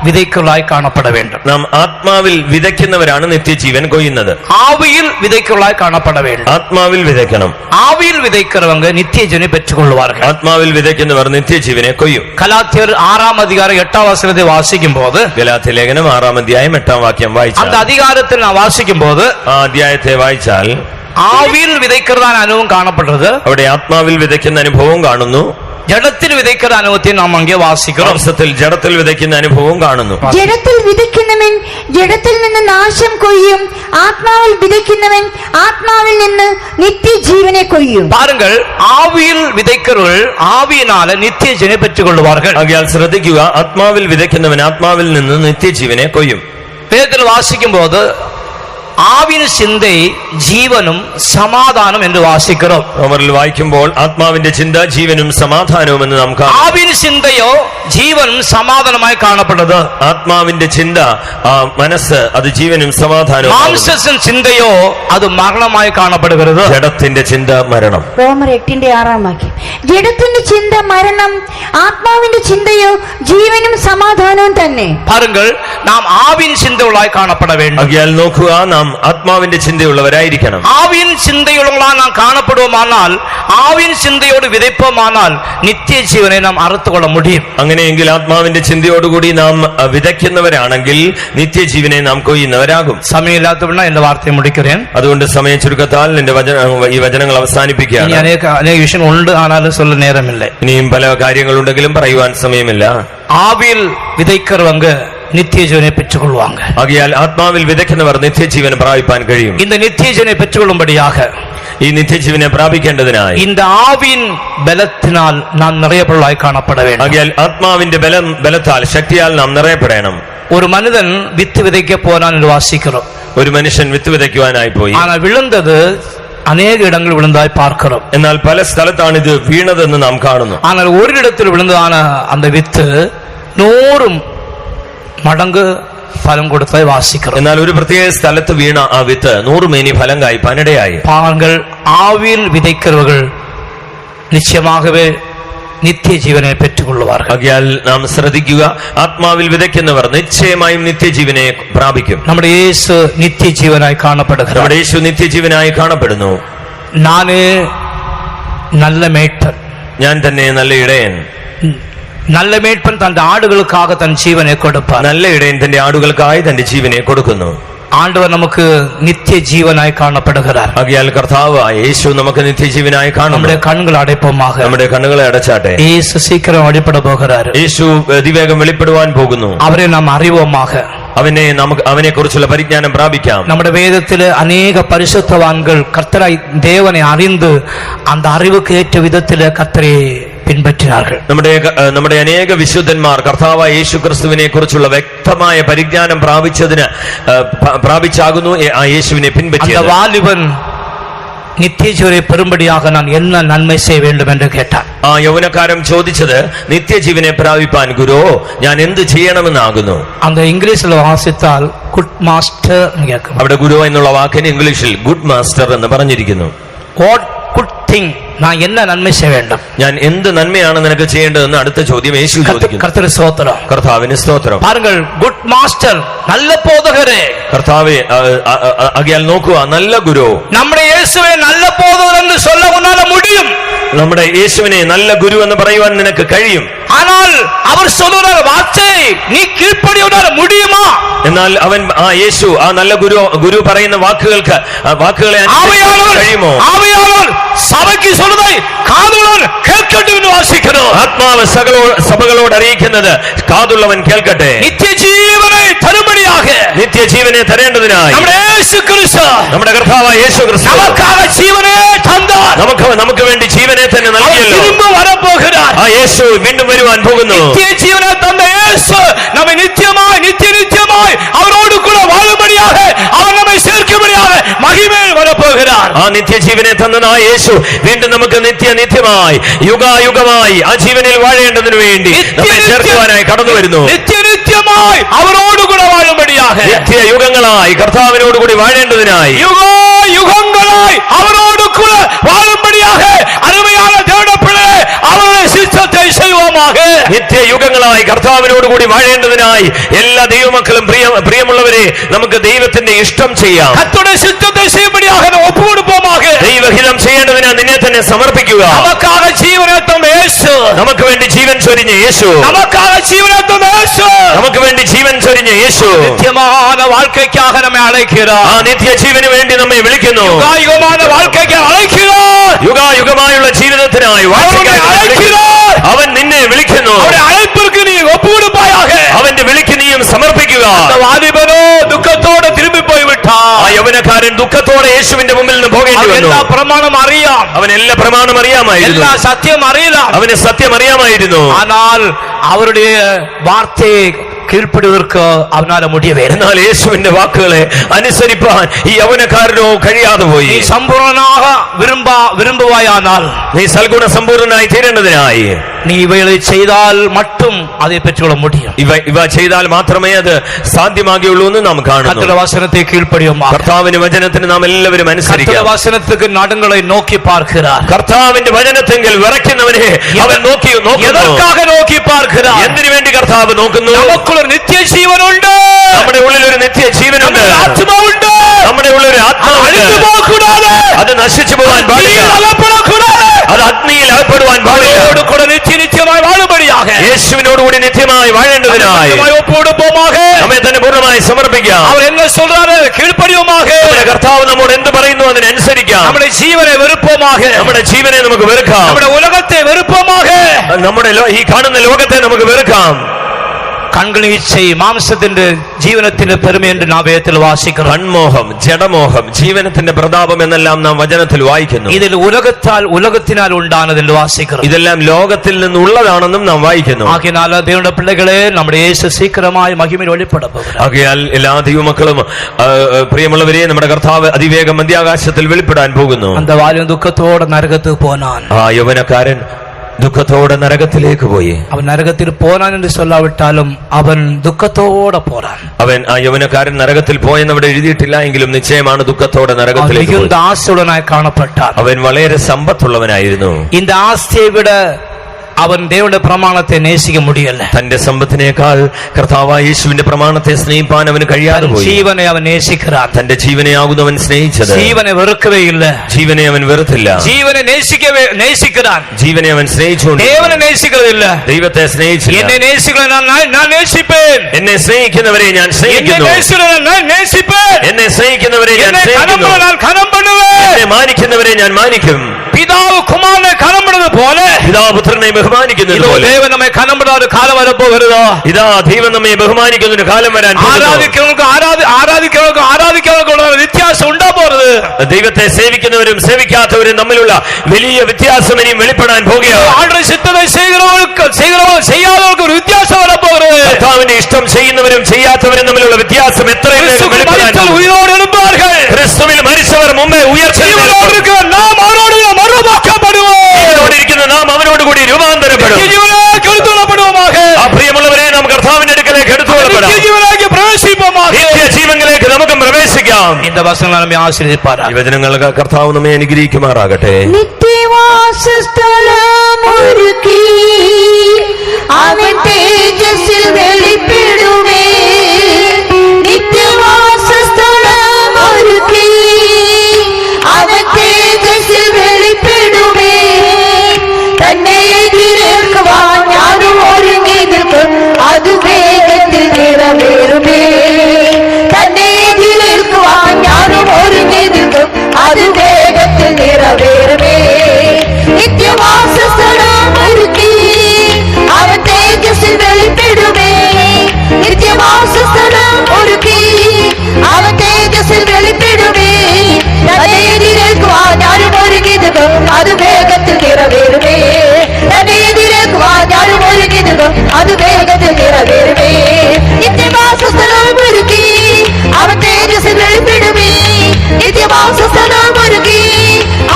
വിതയ്ക്കുള്ളായി കാണപ്പെട வேண்டும். നാം ആത്മാവിൽ വിതയ്ക്കുന്നവരാണ് നിത്യജീവൻ കൊയ്യുന്നത്. ആവിയിൽ വിതയ്ക്കുള്ളായി കാണപ്പെട வேண்டும். ആത്മാവിൽ വിതയ്ക്കണം. ആവിയിൽ വിതയ്ക്കുന്നവங்க നിത്യജീവനെ பெற்றுக்கொள்வார்கள். ആത്മാവിൽ വിതയ്ക്കുന്നവർ നിത്യജീവനെ കൊയ്യും. ഗലാത്യർ 6-ാം അധികാരം 8-ാം വചനത്തെ വായിക്കുമ്പോൾ, ഗലാത്യ ലേഖനം 6-ാം അധ്യായം 8-ാം വാക്യം വായിച്ചാൽ, அந்த அதிகாரത്തിൽ നാം വായിക്കുമ്പോൾ, ആ അധ്യായത്തെ വായിച്ചാൽ ആവിയിൽ വിതയ്ക്കുന്നതാണ് അനുഭവം കാണപ്പെടുന്നത്. അവിടെ ആത്മാവിൽ വിതയ്ക്കുന്ന അനുഭവം കാണുന്നു. ജഡത്തിൽ വിതയ്ക്കുന്ന അനുഭവത്തെ നാം അങ്ങേ വാസിക്കണം. ജഡത്തിൽ വിതയ്ക്കുന്ന അനുഭവവും കാണുന്നു. ജഡത്തിൽ വിതയ്ക്കുന്നവൻ ജഡത്തിൽ നിന്ന് നാശം കൊയ്യും, ആത്മാവിൽ വിതയ്ക്കുന്നവൻ ആത്മാവിൽ നിന്ന് നിത്യജീവനെ കൊയ്യും. പാരുங்கள், ആവിയിൽ വിതയ്ക്കുന്നവർ ആവിയിനാല നിത്യജീവനെ പെற்றுകൊള്ളുവാர்கள். ആകയാൽ ശ്രദ്ധിക്കുക, ആത്മാവിൽ വിതയ്ക്കുന്നവൻ ആത്മാവിൽ നിന്ന് നിത്യജീവനെ കൊയ്യും. വേദത്തിൽ വാസിക്കുമ്പോൾ ആവിൻ ചിന്ത ജീവനും സമാധാനം എന്ന് വാസിக்கிறோம். റോമറിൽ വായിക്കുമ്പോൾ ആത്മാവിന്റെ ചിന്ത ജീവനും സമാധാനവും എന്ന് നാം കാണുന്നു. ആവിൻ ചിന്തയോ ജീവനും സമാധാനമായി കാണപ്പെടുന്നത്. ആത്മാവിന്റെ ചിന്ത, മനസ്സ്, അത് ജീവനും സമാധാനവും. മാംസത്തിൻ ചിന്തയോ അത് മരണമായി കാണപ്പെടുന്നത്. ജഡത്തിന്റെ ചിന്ത മരണം. റോമർ 8-ാം വാക്യം. ജഡത്തിന്റെ ചിന്ത മരണം, ആത്മാവിന്റെ ചിന്തയോ ജീവനും സമാധാനവും തന്നെ. പാരുங்கள், നാം ആവിൻ ചിന്തയുള്ളായി കാണപ്പെട வேண்டும். ആകയാൽ നോക്കുക, നാം ആത്മാവിന്റെ ചിന്തയുള്ളവരായിരിക്കണം. ആവിൻ ചിന്തയുള്ളവരായി നാം കാണപ്പെടുമാനാൽ, ആവിൻ ചിന്തയോട് വിതയ്പ്പമാനാൽ നിത്യജീവനെ നാം അറുത്തുകൊള്ള മുടിയും. അങ്ങനെയെങ്കിൽ ആത്മാവിന്റെ ചിന്തയോടുകൂടി നാം വിതയ്ക്കുന്നവരാണെങ്കിൽ നിത്യജീവനെ നാം കൊയ്യുന്നവരാകും. സമയമില്ലാത്തവണ്ണം എന്റെ വാർത്തയെ മുടിக்கிறேன். അതുകൊണ്ട് സമയ ചുരുക്കത്താൽ ഈ വചനങ്ങൾ അവസാനിപ്പിക്കുകയാണ്. അനേക വിഷയം ഉണ്ട്, ആനാലും சொல்ல നേരമില്ല. ഇനിയും പല കാര്യങ്ങളുണ്ടെങ്കിലും പറയുവാൻ സമയമില്ല. ആവിൽ വിതയ്ക്കുന്നവங்க நித்தியஜீவனை பெற்றுக்கொள்வாங்க. ஆகையால் ஆத்மாவில் விதைக்கிறவர் நித்தியஜீவனை பிராபிப்பான் കഴിയും. இந்த நித்தியஜீவனை பெற்றுக்கொள்ளும்படியாக, ഈ നിത്യജീവനെ പ്രാപിക്കേണ്ടതിനായി இந்த ആവിൻ ബലത്തിനാൽ നാം നിറയപ്പെടായി കാണപ്പെട வேண்டும். ആകയാൽ ആത്മാവിന്റെ ബലത്താൽ, ശക്തിയാൽ നാം നിറയപ്പെടണം. ഒരു മനുഷ്യൻ വിത്ത് വിതയ്ക്ക പോകാൻ വാസിக்கிறோம். ഒരു മനുഷ്യൻ വിത്ത് വിതയ്ക്കുവാനായി പോയി. ആന വിളുന്നത് അനേക ഇടങ്ങളിൽ വിളുന്നതായി പാർக்கிறோம். എന്നാൽ പല സ്ഥലത്താണ് ഇത് വീണതെന്ന് നാം കാണുന്നു. ஆனால் ഒരിടത്തിൽ വിളുന്നതാണ് அந்த വിത്ത് 100 മടങ്ങ് ഫലം കൊടുത്തായി വാസിക്കണം. എന്നാൽ ഒരു പ്രത്യേക സ്ഥലത്ത് വീണ ആ വിത്ത് 100 മേനി ഫലം കായ്പാനിടയായി. പാവങ്ങൾ ആവിയിൽ വിതയ്ക്കുന്നവർ നിശ്ചയമാകവേ നിത്യജീവനെ പെറ്റുകൊള്ളുവാர்கள். ആകയാൽ നാം ശ്രദ്ധിക്കുക, ആത്മാവിൽ വിതയ്ക്കുന്നവർ നിശ്ചയമായും നിത്യജീവനെ പ്രാപിക്കും. നമ്മുടെ യേശു നിത്യജീവനായി കാണപ്പെടുന്നു. നമ്മുടെ യേശു നിത്യജീവനായി കാണപ്പെടുന്നു. നാനേ നല്ല മേട്ടൻ, ഞാൻ തന്നെ നല്ല ഇടയൻ. നല്ല മേട്ടൻ തന്റെ ആടുകൾക്കാக തൻ ജീവനെ കൊടുപ്പാൻ. നല്ല ഇടയൻ തന്റെ ആടുകൾക്കായി തന്റെ ജീവനെ കൊടുക്കുന്നു. ആണ്ടവർ നമുക്ക് നിത്യജീവനായി കാണപ്പെടുகிறார். ആകയാൽ കർത്താവ് യേശു നമുക്ക് നിത്യജീവനായി കാണുന്നു. നമ്മുടെ കണ്ണുകൾ അടയ്പ്പമാക, നമ്മുടെ കണ്ണുകളെ അടച്ചാട്ടെ. യേശു ശീഘ്രം വെളിപ്പെട പോകുகிறார். യേശു അതിവേഗം വെളിപ്പെടുവാൻ പോകുന്നു. അവരെ നാം അറിവുമാക, അവനെ കുറിച്ചുള്ള പരിജ്ഞാനം പ്രാപിക്കാം. നമ്മുടെ വേദത്തില് അനേക പരിശുദ്ധവാൻകൾ കർത്തരായി ദേവനെ അറിந்து அந்த അറിவுக்கு ஏற்ற വിധത്തില് കർത്തരെ പിൻപറ്റിനാர்கள். നമ്മുടെ അനേക വിശുദ്ധന്മാർ കർത്താവായ യേശു ക്രിസ്തുവിനെ കുറിച്ചുള്ള വ്യക്തമായ പരിജ്ഞാനം പ്രാപിച്ചാകുന്നു ആ യേശുവിനെ പിൻപറ്റിയത്. വാലിബൻ നിത്യജീവനെ പെറുമ്പടിയാക ഞാൻ என்ன നന്മ செய்ய வேண்டும் என்று കേട്ടാൻ. ആ യൗവനക്കാരൻ ചോദിച്ചത്, നിത്യജീവനെ പ്രാപിപ്പാൻ ഗുരു ഞാൻ എന്ത് ചെയ്യണമെന്നാകുന്നു. அந்த இங்கிலீஷ்ல வாசித்தால் ഗുഡ് മാസ്റ്റർ എന്ന് കേൾക്കും. അവിടെ ഗുരു എന്നുള്ള വാക്കിന് ഇംഗ്ലീഷിൽ ഗുഡ് മാസ്റ്റർ എന്ന് പറഞ്ഞിരിക്കുന്നു. വാട്ട് ഗുഡ് തിങ്, நான் என்ன நன்மை செய்ய வேண்டும், ഞാൻ എന്ത് നന്മയാണ് നിനക്ക് ചെയ്യേണ്ടതെന്ന് അടുത്ത ചോദ്യം യേശു ചോദിക്കുന്നു. കർത്തൃ സ്തോത്രം, കർത്താവിന് സ്തോത്രം. പാരുங்கள், ഗുഡ് മാസ്റ്റർ, നല്ല പോதகரே. കർത്താവേ, ആകയാൽ നോക്കുക, നല്ല ഗുരു. നമ്മുടെ യേശുവെ നല്ല പോதகர் എന്ന് சொல்ல உன்னால முடியும். നമ്മുടെ യേശുവിനെ നല്ല ഗുരു എന്ന് പറയുവാൻ നിനക്ക് കഴിയും. ஆனால் அவர் சொல்லுற வார்த்தை நீ கீழ்ப்படியுனால முடியுமா? എന്നാൽ അവൻ ആ യേശു ആ നല്ല ഗുരു പറയുന്ന വാക്കുകളെ കഴിയുമോ? ஆவியானவர் സഭയ്ക്ക് சொல்லுதை കാതുള്ളവൻ കേൾക്കട്ടെ എന്ന് വാസിക്കുന്നു. ആത്മാവ് സഭകളോട് അറിയിക്കുന്നത് കാതുള്ളവൻ കേൾക്കട്ടെ. നിത്യജീവനെ തരുമ്പടിയാക, നിത്യജീവനെ തരേണ്ടതിനായി നമ്മുടെ കർത്താവായ യേശു ക്രിസ്തു നമുക്കാக ജീവനെ തന്നാർ. നമുക്ക് വേണ്ടി ജീവനെ തന്നെ നൽകിയല്ലോ. ആ യേശു വീണ്ടും വരുവാൻ പോകുന്നു. നിത്യജീവനെ തന്ന യേശു നമ്മെ നിത്യമായി അവരോട് കൂടെ വാഴുമ്പടിയാക, അവൻ നമ്മെ ചേർക്കുമ്പടിയാക മഹിമയിൽ വരപ്പോകുகிறாർ. ആ നിത്യജീവനെ തന്ന ആ യേശു വീണ്ടും നമുക്ക് നിത്യമായി യുഗായുഗമായി ആ ജീവനിൽ വാഴേണ്ടതിനു വേണ്ടി നമ്മെ ചേർക്കുവാനായി കടന്നു വരുന്നു. നിത്യമായി അവരോടുകൂടെ വാഴുമ്പടിയാക, നിത്യയുഗങ്ങളായി കർത്താവിനോടുകൂടി വാഴേണ്ടതിനായി യുഗങ്ങളായി അവരോടുകൂടെ വാഴുമ്പടിയാക അരുമയാണ് ദേവനപ്പിള്ളേ, അവരുടെ ശിഷ്ടത്തെ ചെയ്യുവാമാക. നിത്യയുഗങ്ങളായി കർത്താവിനോടുകൂടി വാഴേണ്ടതിനായി എല്ലാ ദൈവമക്കളും പ്രിയമുള്ളവരെ നമുക്ക് ദൈവത്തിന്റെ ഇഷ്ടം ചെയ്യാം. കർത്തരുടെ ശിഷ്ടത്തെ ചെയ്യുമ്പടിയാക ഒപ്പുകൊടുപ്പോമാക. ദൈവഹിതം ചെയ്യേണ്ടതിനാ നിന്നെ തന്നെ സമർപ്പിക്കുക. നമുക്കാக ജീവനേത്തം യേശു, നമുക്ക് വേണ്ടി ജീവൻ ചൊരിഞ്ഞ യേശു, നമുക്കാக ജീവനേത്തം യേശു, നമുക്ക് വേണ്ടി ജീവൻ ചൊരിഞ്ഞ യേശു നിത്യமான வாழ்க்கைக்காக നമ്മെ അழைக்கிறார். ആ നിത്യജീവന് വേണ്ടി നമ്മെ വിളിക്കുന്നു. യുഗായുഗமான வாழ்க்கைக்கு அழைக்கிறார். യുഗായുഗമായുള്ള ജീവിതത്തിനായി അവൻ നിന്നെ വിളിക്കുന്നു. അழைപ്പിற்கு നീ ഒപ്പുകൊടുപ്പാயாக, അവന്റെ വിളിക്ക് നീയും സമർപ്പിക്കുക. വാലിബനോ ദുഃഖത്തോടെ തിരുമ്പി പോയി വിട്ടാ, ആ യൗവനക്കാരൻ ദുഃഖത്തോടെ യേശുവിന്റെ മുമ്പിൽ നിന്ന് പോകേണ്ടി വന്നു. എല്ലാ പ്രമാണം അറിയാം, അവൻ എല്ലാ പ്രമാണം അറിയാമായിരുന്നു, എല്ലാ സത്യം അറിയാം, അവന് സത്യം അറിയാമായിരുന്നു. ஆனால் அவருடைய வார்த்தையை കീഴ്പ്പെടുവർക്ക് അവനാല മുടിയവേ. എന്നാൽ യേശുവിന്റെ വാക്കുകളെ അനുസരിപ്പാൻ ഈ യൗവനക്കാരനോ കഴിയാതെ പോയി. സമ്പൂർണ്ണനാക വിരുമ്പുവായാൽ, നീ സൽഗുണ സമ്പൂർണനായി തീരേണ്ടതിനായി നീ ഇവയെ ചെയ്താൽ മറ്റും അതേ പറ്റിയുള്ള മുടിയും. ഇവ ചെയ്താൽ മാത്രമേ അത് സാധ്യമാകുകയുള്ളൂ എന്ന് നാം കാണുന്നു. വചനത്തെ കീഴ്പ്പടിയുമാ, കർത്താവിന്റെ വചനത്തിന് നാം എല്ലാവരും അനുസരിക്കുക. വചനത്തിക്ക് നടുങ്ങളെ നോക്കി പാർக்கிறார். കർത്താവിന്റെ വചനത്തെങ്കിൽ വിറയ്ക്കുന്നവനെ അവൻ നോക്കി പാർக்கிறாർ. എന്തിനു വേണ്ടി കർത്താവ് നോക്കുന്നു? നമുക്കുള്ള നിത്യജീവനുണ്ട്, നമ്മുടെ ഉള്ളിൽ ഒരു നിത്യജീവനുണ്ട്, ആത്മാവുണ്ട്, നമ്മുടെ ഉള്ളിൽ ഒരു ആത്മാവുണ്ട്. അത് നശിച്ചു പോകാൻ പാടില്ല, അത് അഗ്നിയിൽ അകപ്പെടുവാൻ പാടില്ല. നിത്യമായി വാഴുമ്പടിയാക യേശുവിനോടുകൂടി നിത്യമായി വാഴേണ്ടതിനായി നമ്മെ തന്നെ പൂർണ്ണമായി സമർപ്പിക്കാം. അവർ എന്നെ சொல்றாரு കീഴ്പ്പടിയുമാക, കർത്താവ് നമ്മോട് എന്ത് പറയുന്നു അതിനനുസരിക്കാം. നമ്മുടെ ജീവനെ വെറുപ്പമാക, നമ്മുടെ ജീവനെ നമുക്ക് വെറുക്കാം, നമ്മുടെ ഉലകത്തെ വെറുപ്പമാക, നമ്മുടെ ഈ കാണുന്ന ലോകത്തെ നമുക്ക് വെറുക്കാം. കൺകളിൽ ഇച്ഛை മാംസത്തിന്റെ ജീവനത്തിന്റെ പെരുമ എന്ന് നാം വേദത്തിൽ വാസിക്കുന്നു. കൺമോഹം, ജഡമോഹം, ജീവനത്തിന്റെ പ്രതാപം എന്നെല്ലാം നാം വചനത്തിൽ വായിക്കുന്നു. ഇതിൽ ഉലകത്താൽ ഉണ്ടാകുന്നതിൽ വാസിക്കുന്നു. ഇതെല്ലാം ലോകത്തിൽ നിന്നുള്ളതാണെന്നും നാം വായിക്കുന്നു. ആകയാൽ ദൈവത്തിന്റെ പിള്ളകളെ നമ്മുടെ യേശു ശീഘ്രമായി മഹിമയിൽ വെളിപ്പെടും. ആകയാൽ എല്ലാ ദൈവമക്കളും പ്രിയമുള്ളവരെ, നമ്മുടെ കർത്താവ് അതിവേഗം മധ്യാകാശത്തിൽ വെളിപ്പെടാൻ പോകുന്നു. അന്ത വാല്യം ദുഃഖത്തോടെ നരകത്തിൽ പോനാൻ, ആ യൗവനക്കാരൻ ദുഃഖത്തോടെ നരകത്തിലേക്ക് പോയി. അവൻ നരകത്തിൽ പോനാൻ എന്ന് ചൊല്ലാവിട്ടാലും അവൻ ദുഃഖത്തോടെ പോരാൻ. അവൻ ആ യൗവനക്കാരൻ നരകത്തിൽ പോയെന്ന് അവിടെ എഴുതിയിട്ടില്ല എങ്കിലും നിശ്ചയമാണ് ദുഃഖത്തോടെ നരകത്തിലേക്ക് പോയി. ആസ്തിയുടനായി കാണപ്പെട്ടാൻ. അവൻ വളരെ സമ്പത്തുള്ളവനായിരുന്നു. இந்த ஆஸ்தியை விட അവൻ ദേവന്റെ പ്രമാണത്തെ നേസിക്ക മുടിയല്ല. തന്റെ സമ്പത്തിനേക്കാൾ കർത്താവായ യേശുവിന്റെ പ്രമാണത്തെ സ്നേഹിപ്പാൻ അവന് കഴിയാതെ പോയി. ജീവനെ അവൻ നേസിക്கிறாൻ. തന്റെ ജീവനെയാകുന്നു അവൻ സ്നേഹിച്ചത്. ജീവനെ വെറുക്കവേ ഇല്ല, ജീവനെ അവൻ വെറുത്തില്ല. ജീവനെ നേസിക്கிறாൻ, ജീവനെ അവൻ സ്നേഹിച്ചുകൊണ്ട് ദേവനെ നേസിക്കുന്നില്ല, ദൈവത്തെ സ്നേഹിച്ചില്ല. എന്നെ നേസിക്കുന്നവരെ ഞാൻ നേസിപ്പേൻ, എന്നെ സ്നേഹിക്കുന്നവരെ ഞാൻ സ്നേഹിക്കുന്നു, എന്നെ സ്നേഹിക്കുന്നവരെ ഞാൻ സ്നേഹിക്കുന്നു, എന്നെ മാനിക്കുന്നവരെ ഞാൻ മാനിക്കും. പിതാവ് കുമാരനെ കനപ്പെടുന്നത് പോലെ പിതാവ് പുത്രനെ ബഹുമാനിക്കുന്നത് പോലെ ദൈവം നമ്മെ കനപ്പെടുന്ന ഒരു കാലം വരപ്പോകരുത്. ഇതാ ദൈവം നമ്മെ ബഹുമാനിക്കുന്ന ഒരു കാലം വരാൻ ആരാധിക്കുന്നവർക്കുള്ള വ്യത്യാസം ഉണ്ടാപോരുത്. ദൈവത്തെ സേവിക്കുന്നവരും സേവിക്കാത്തവരും തമ്മിലുള്ള വലിയ വ്യത്യാസം ഇനിയും വെളിപ്പെടാൻ പോകുകയാണ്. ആളുടെ ചിത്തത്തെ ചെയ്യാത്തവർക്ക് ഒരു വ്യത്യാസം വരപ്പോകരുത്. കർത്താവിന്റെ ഇഷ്ടം ചെയ്യുന്നവരും ചെയ്യാത്തവരും തമ്മിലുള്ള വ്യത്യാസം എത്രയും ക്രിസ്തുവിൽ മരിച്ചവർ മുമ്പേ ഉയർച്ചയിലേക്ക് നാം അവനോട് കൂടി രൂപാന്തരപ്പെടും. ആ പ്രിയമുള്ളവരെ, നാം കർത്താവിന്റെ അടുക്കലേക്ക് എടുത്തുകൊള്ളപ്പെടാം. വസനങ്ങൾ നമ്മെ ആശ്രയിപ്പാരാ. ഈ വചനങ്ങൾ കർത്താവ് നമ്മെ അനുഗ്രഹിക്കുമാറാകട്ടെ. നിത്യവാസസ്ഥലമൊരുക്കി അവൻ തേജസ്സിൽ വെളിപ്പെടുമേ. നിത്യവാസസ്ഥലമൊരുക്കി അവൻ തേജസ്സിൽ വെളിപ്പെടുമേ. തന്നെ എതിരേൽക്കുവാൻ ഞാനും ഒരുങ്ങി നിൽക്കും, അത് വേഗത്തിൽ നിറവേറുമേ. തന്നെ എതിരേൽക്കുവാൻ ഞാനും ഒരുങ്ങി നിൽക്കും, അത് വേഗത്തിൽ നിറവേറുമേ. നിത്യവാസസ്ഥലമൊരുക്കി അവൻ തേജസ്സിൽ വെളിപ്പെടുമേ. നിത്യവാസസ്ഥലം ഒരുക്കി അവൻ തേജസ്സിൽ വെളിപ്പെടുമേ. തന്നെ എതിരേൽക്കുവാൻ ഞാനും ഒരുങ്ങി നിൽക്കും, അത് വേഗത്തിൽ നിറവേറുമേ. തന്നെ എതിരേൽക്കുവാൻ ഞാനും ഒരുങ്ങി നിൽക്കും, അത് വേഗത്തിൽ നിറവേറുമേ. നിത്യവാസസ്ഥലം ഒരുക്കി അവൻ തേജസ്സിൽ വെളിപ്പെടുമേ. നിത്യവാസസ്ഥലം ഒരുക്കി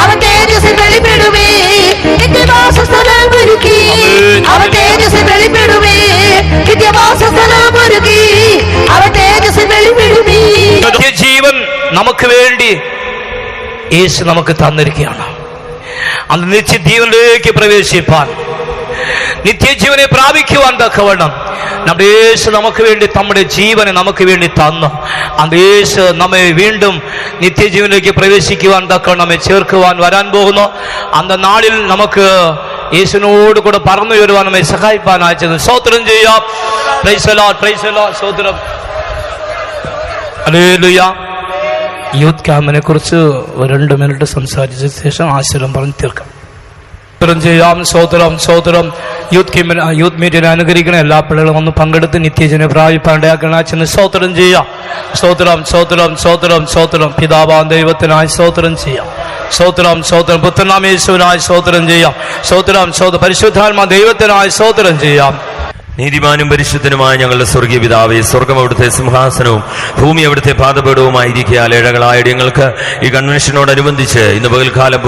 അവൻ തേജസ്സിൽ വെളിപ്പെടുമേ. നിത്യവാസസ്ഥലം ഒരുക്കി അവൻ തേജസ്സിൽ വെളിപ്പെടുമേ. നിത്യവാസസ്ഥലം ഒരുക്കി അവൻ തേജസ്സിൽ വെളിപ്പെടുമേ. ജീവൻ നമുക്ക് വേണ്ടി യേശു നമുക്ക് തന്നിരിക്കുകയാണ്. അന്ന് നിത്യജീവനിലേക്ക് പ്രവേശിപ്പാൻ, നിത്യജീവനെ പ്രാപിക്കുവാൻ തക്കവണ്ണം നമ്മുടെ യേശു നമുക്ക് വേണ്ടി നമ്മുടെ ജീവനെ നമുക്ക് വേണ്ടി തന്നു. അന്ന് യേശു നമ്മെ വീണ്ടും നിത്യജീവനിലേക്ക് പ്രവേശിക്കുവാൻ തക്കവണ്ണം നമ്മെ ചേർക്കുവാൻ വരാൻ പോകുന്നു. അന്ന് നാളിൽ നമുക്ക് യേശുവിനോട് കൂടെ പറന്നു വരുവാൻ നമ്മെ സഹായിപ്പാൻ അയച്ചത്. സ്തോത്രം ചെയ്യാം. Praise the Lord, praise the Lord. സ്തോത്രം. ഹല്ലേലൂയ. യൂത്ത് ക്യാമ്പിനെ കുറിച്ച് 2 മിനിറ്റ് സംസാരിച്ച ശേഷം ആശീർവാദം പറഞ്ഞ് തീർക്കാം. സ്തോത്രം ചെയ്യാം. സ്തോത്രം, സ്തോത്രം. യൂത്ത് മീറ്റിനെ അനുകരിക്കണം. എല്ലാ പിള്ളേരും ഒന്ന് പങ്കെടുത്ത് നിത്യജനെ പ്രാപിപ്പാൻ ഇടയാക്കണം. അച്ഛന് സ്തോത്രം ചെയ്യാം. സ്തോത്രം, സ്തോത്രം, സ്തോത്രം, സ്തോത്രം. പിതാവാം ദൈവത്തിനായി സ്തോത്രം ചെയ്യാം. സ്തോത്രം, സ്തോത്രം. പുത്രനാം യേശുവിനായി സ്തോത്രം ചെയ്യാം. സ്തോത്രം, സ്തോത്രം. പരിശുദ്ധാത്മാ ദൈവത്തിനായി സ്തോത്രം ചെയ്യാം. നീതിമാനും പരിശുദ്ധനുമായ ഞങ്ങളുടെ സ്വർഗീയ പിതാവേ, സ്വർഗം അവിടുത്തെ സിംഹാസനവും ഭൂമി അവിടുത്തെ പാദപീഠവുമായിരിക്കാൽ ഏഴകളായ ഞങ്ങൾക്ക് ഈ കൺവെൻഷനോടനുബന്ധിച്ച് ഇന്ന് പകൽക്കാലം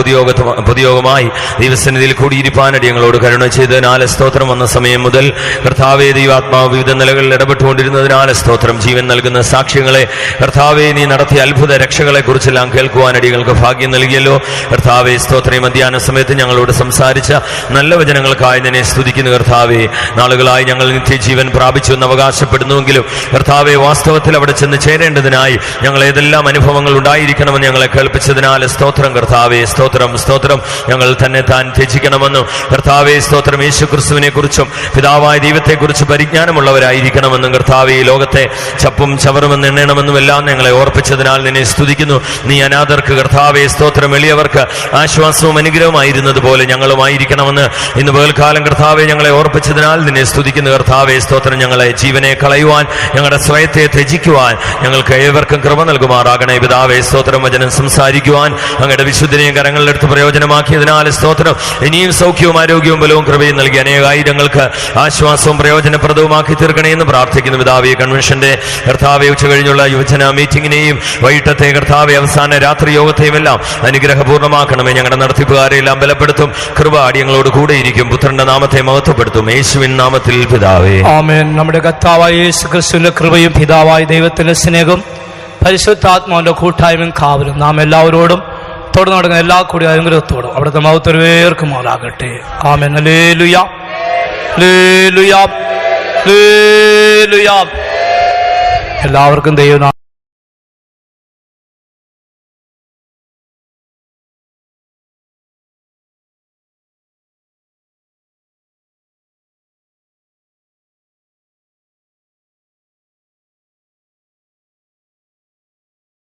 പൊതുയോഗമായി ദൈവസന്നിധിയിൽ കൂടിയിരിപ്പാനടി ഞങ്ങളോട് കരുണ ചെയ്തതിനാൽ സ്തോത്രം. വന്ന സമയം മുതൽ കർത്താവേ ദൈവാത്മാവ് വിവിധ നിലകളിൽ ഇടപെട്ടുകൊണ്ടിരുന്നതിനാൽ സ്തോത്രം. ജീവൻ നൽകുന്ന സാക്ഷ്യങ്ങളെ കർത്താവേ നീ നടത്തിയ അത്ഭുത രക്ഷകളെ കുറിച്ചെല്ലാം കേൾക്കുവാനടി ഞങ്ങൾക്ക് ഭാഗ്യം നൽകിയല്ലോ കർത്താവേ. സ്തോത്രം. മധ്യാഹ്ന സമയത്ത് ഞങ്ങളോട് സംസാരിച്ച നല്ല വചനങ്ങൾക്കായി നിന്നെ സ്തുതിക്കുന്നു കർത്താവേ. നാളുകളായി ഞങ്ങൾ നിത്യജീവൻ പ്രാപിച്ചു എന്ന് അവകാശപ്പെടുന്നുവെങ്കിലും കർത്താവെ വാസ്തവത്തിൽ അവിടെ ചെന്ന് ചേരേണ്ടതിനായി ഞങ്ങൾ ഏതെല്ലാം അനുഭവങ്ങൾ ഉണ്ടായിരിക്കണമെന്ന് ഞങ്ങളെ കേൾപ്പിച്ചതിനാൽ സ്തോത്രം കർത്താവെ. സ്തോത്രം, സ്തോത്രം. ഞങ്ങൾ തന്നെ താൻ ത്യജിക്കണമെന്നും കർത്താവെ സ്തോത്രം. യേശു ക്രിസ്തുവിനെ കുറിച്ചും പിതാവായ ദൈവത്തെക്കുറിച്ച് പരിജ്ഞാനമുള്ളവരായിരിക്കണമെന്നും കർത്താവെ ഈ ലോകത്തെ ചപ്പും ചവറുമെന്ന് എണ്ണണമെന്നും എല്ലാം ഞങ്ങളെ ഓർപ്പിച്ചതിനാൽ നിന്നെ സ്തുതിക്കുന്നു. നീ അനാഥർക്ക് കർത്താവെ സ്തോത്രം, എളിയവർക്ക് ആശ്വാസവും അനുഗ്രഹമായിരുന്നത് പോലെ ഞങ്ങളുമായിരിക്കണമെന്ന് ഇന്ന് പകൽക്കാലം കർത്താവെ ഞങ്ങളെ ഓർപ്പിച്ചതിനാൽ നിന്നെ സ്തുതിക്കുന്നു കർത്താവേ. സ്തോത്രം. ഞങ്ങളെ ജീവനെ കളയുവാൻ, ഞങ്ങളുടെ സ്വയത്തെ ത്യജിക്കുവാൻ ഞങ്ങൾക്ക് ഏവർക്കും കൃപ നൽകുമാറാകണേ പിതാവേ. സ്തോത്രം. വചനം സംസാരിക്കുവാൻ അങ്ങയുടെ വിശുദ്ധനെയും കരങ്ങളിലെടുത്ത് പ്രയോജനമാക്കിയതിനാൽ സ്തോത്രം. ഇനിയും സൗഖ്യവും ആരോഗ്യവും ബലവും കൃപയും നൽകി അനേകായിരങ്ങൾക്ക് ആശ്വാസവും പ്രയോജനപ്രദവുമാക്കി തീർക്കണേ എന്ന് പ്രാർത്ഥിക്കുന്നു പിതാവേ. കൺവെൻഷന്റെ കർത്താവെ ഉച്ച കഴിഞ്ഞുള്ള യുവജന മീറ്റിംഗിനെയും വൈകിട്ടത്തെ കർത്താവെ അവസാന രാത്രി യോഗത്തെയും എല്ലാം അനുഗ്രഹപൂർണ്ണമാക്കണമേ. ഞങ്ങളുടെ നടത്തിപ്പുകാരെ എല്ലാം ബലപ്പെടുത്തും. കൃപ അടിയങ്ങളോട് കൂടെയിരിക്കും. പുത്രന്റെ നാമത്തെ മഹത്വപ്പെടുത്തും. യേശുവിൻ നാമത്തിൽ പിതാവേ, ആമേൻ. നമ്മുടെ കർത്താവായ യേശു ക്രിസ്തുവിന്റെ കൃപയും പിതാവായ ദൈവത്തിന്റെ സ്നേഹം പരിശുദ്ധാത്മാവിന്റെ കൂട്ടായ്മയും കാവലും നാം എല്ലാവരോടും തുടർന്ന് നടക്കുന്ന എല്ലാ കൂടി അനുഗ്രഹത്തോടും അവിടുത്തെ മഹത്വമേർക്കുമാറാകട്ടെ. ആമേൻ. Hallelujah, hallelujah, hallelujah. എല്ലാവർക്കും ദൈവം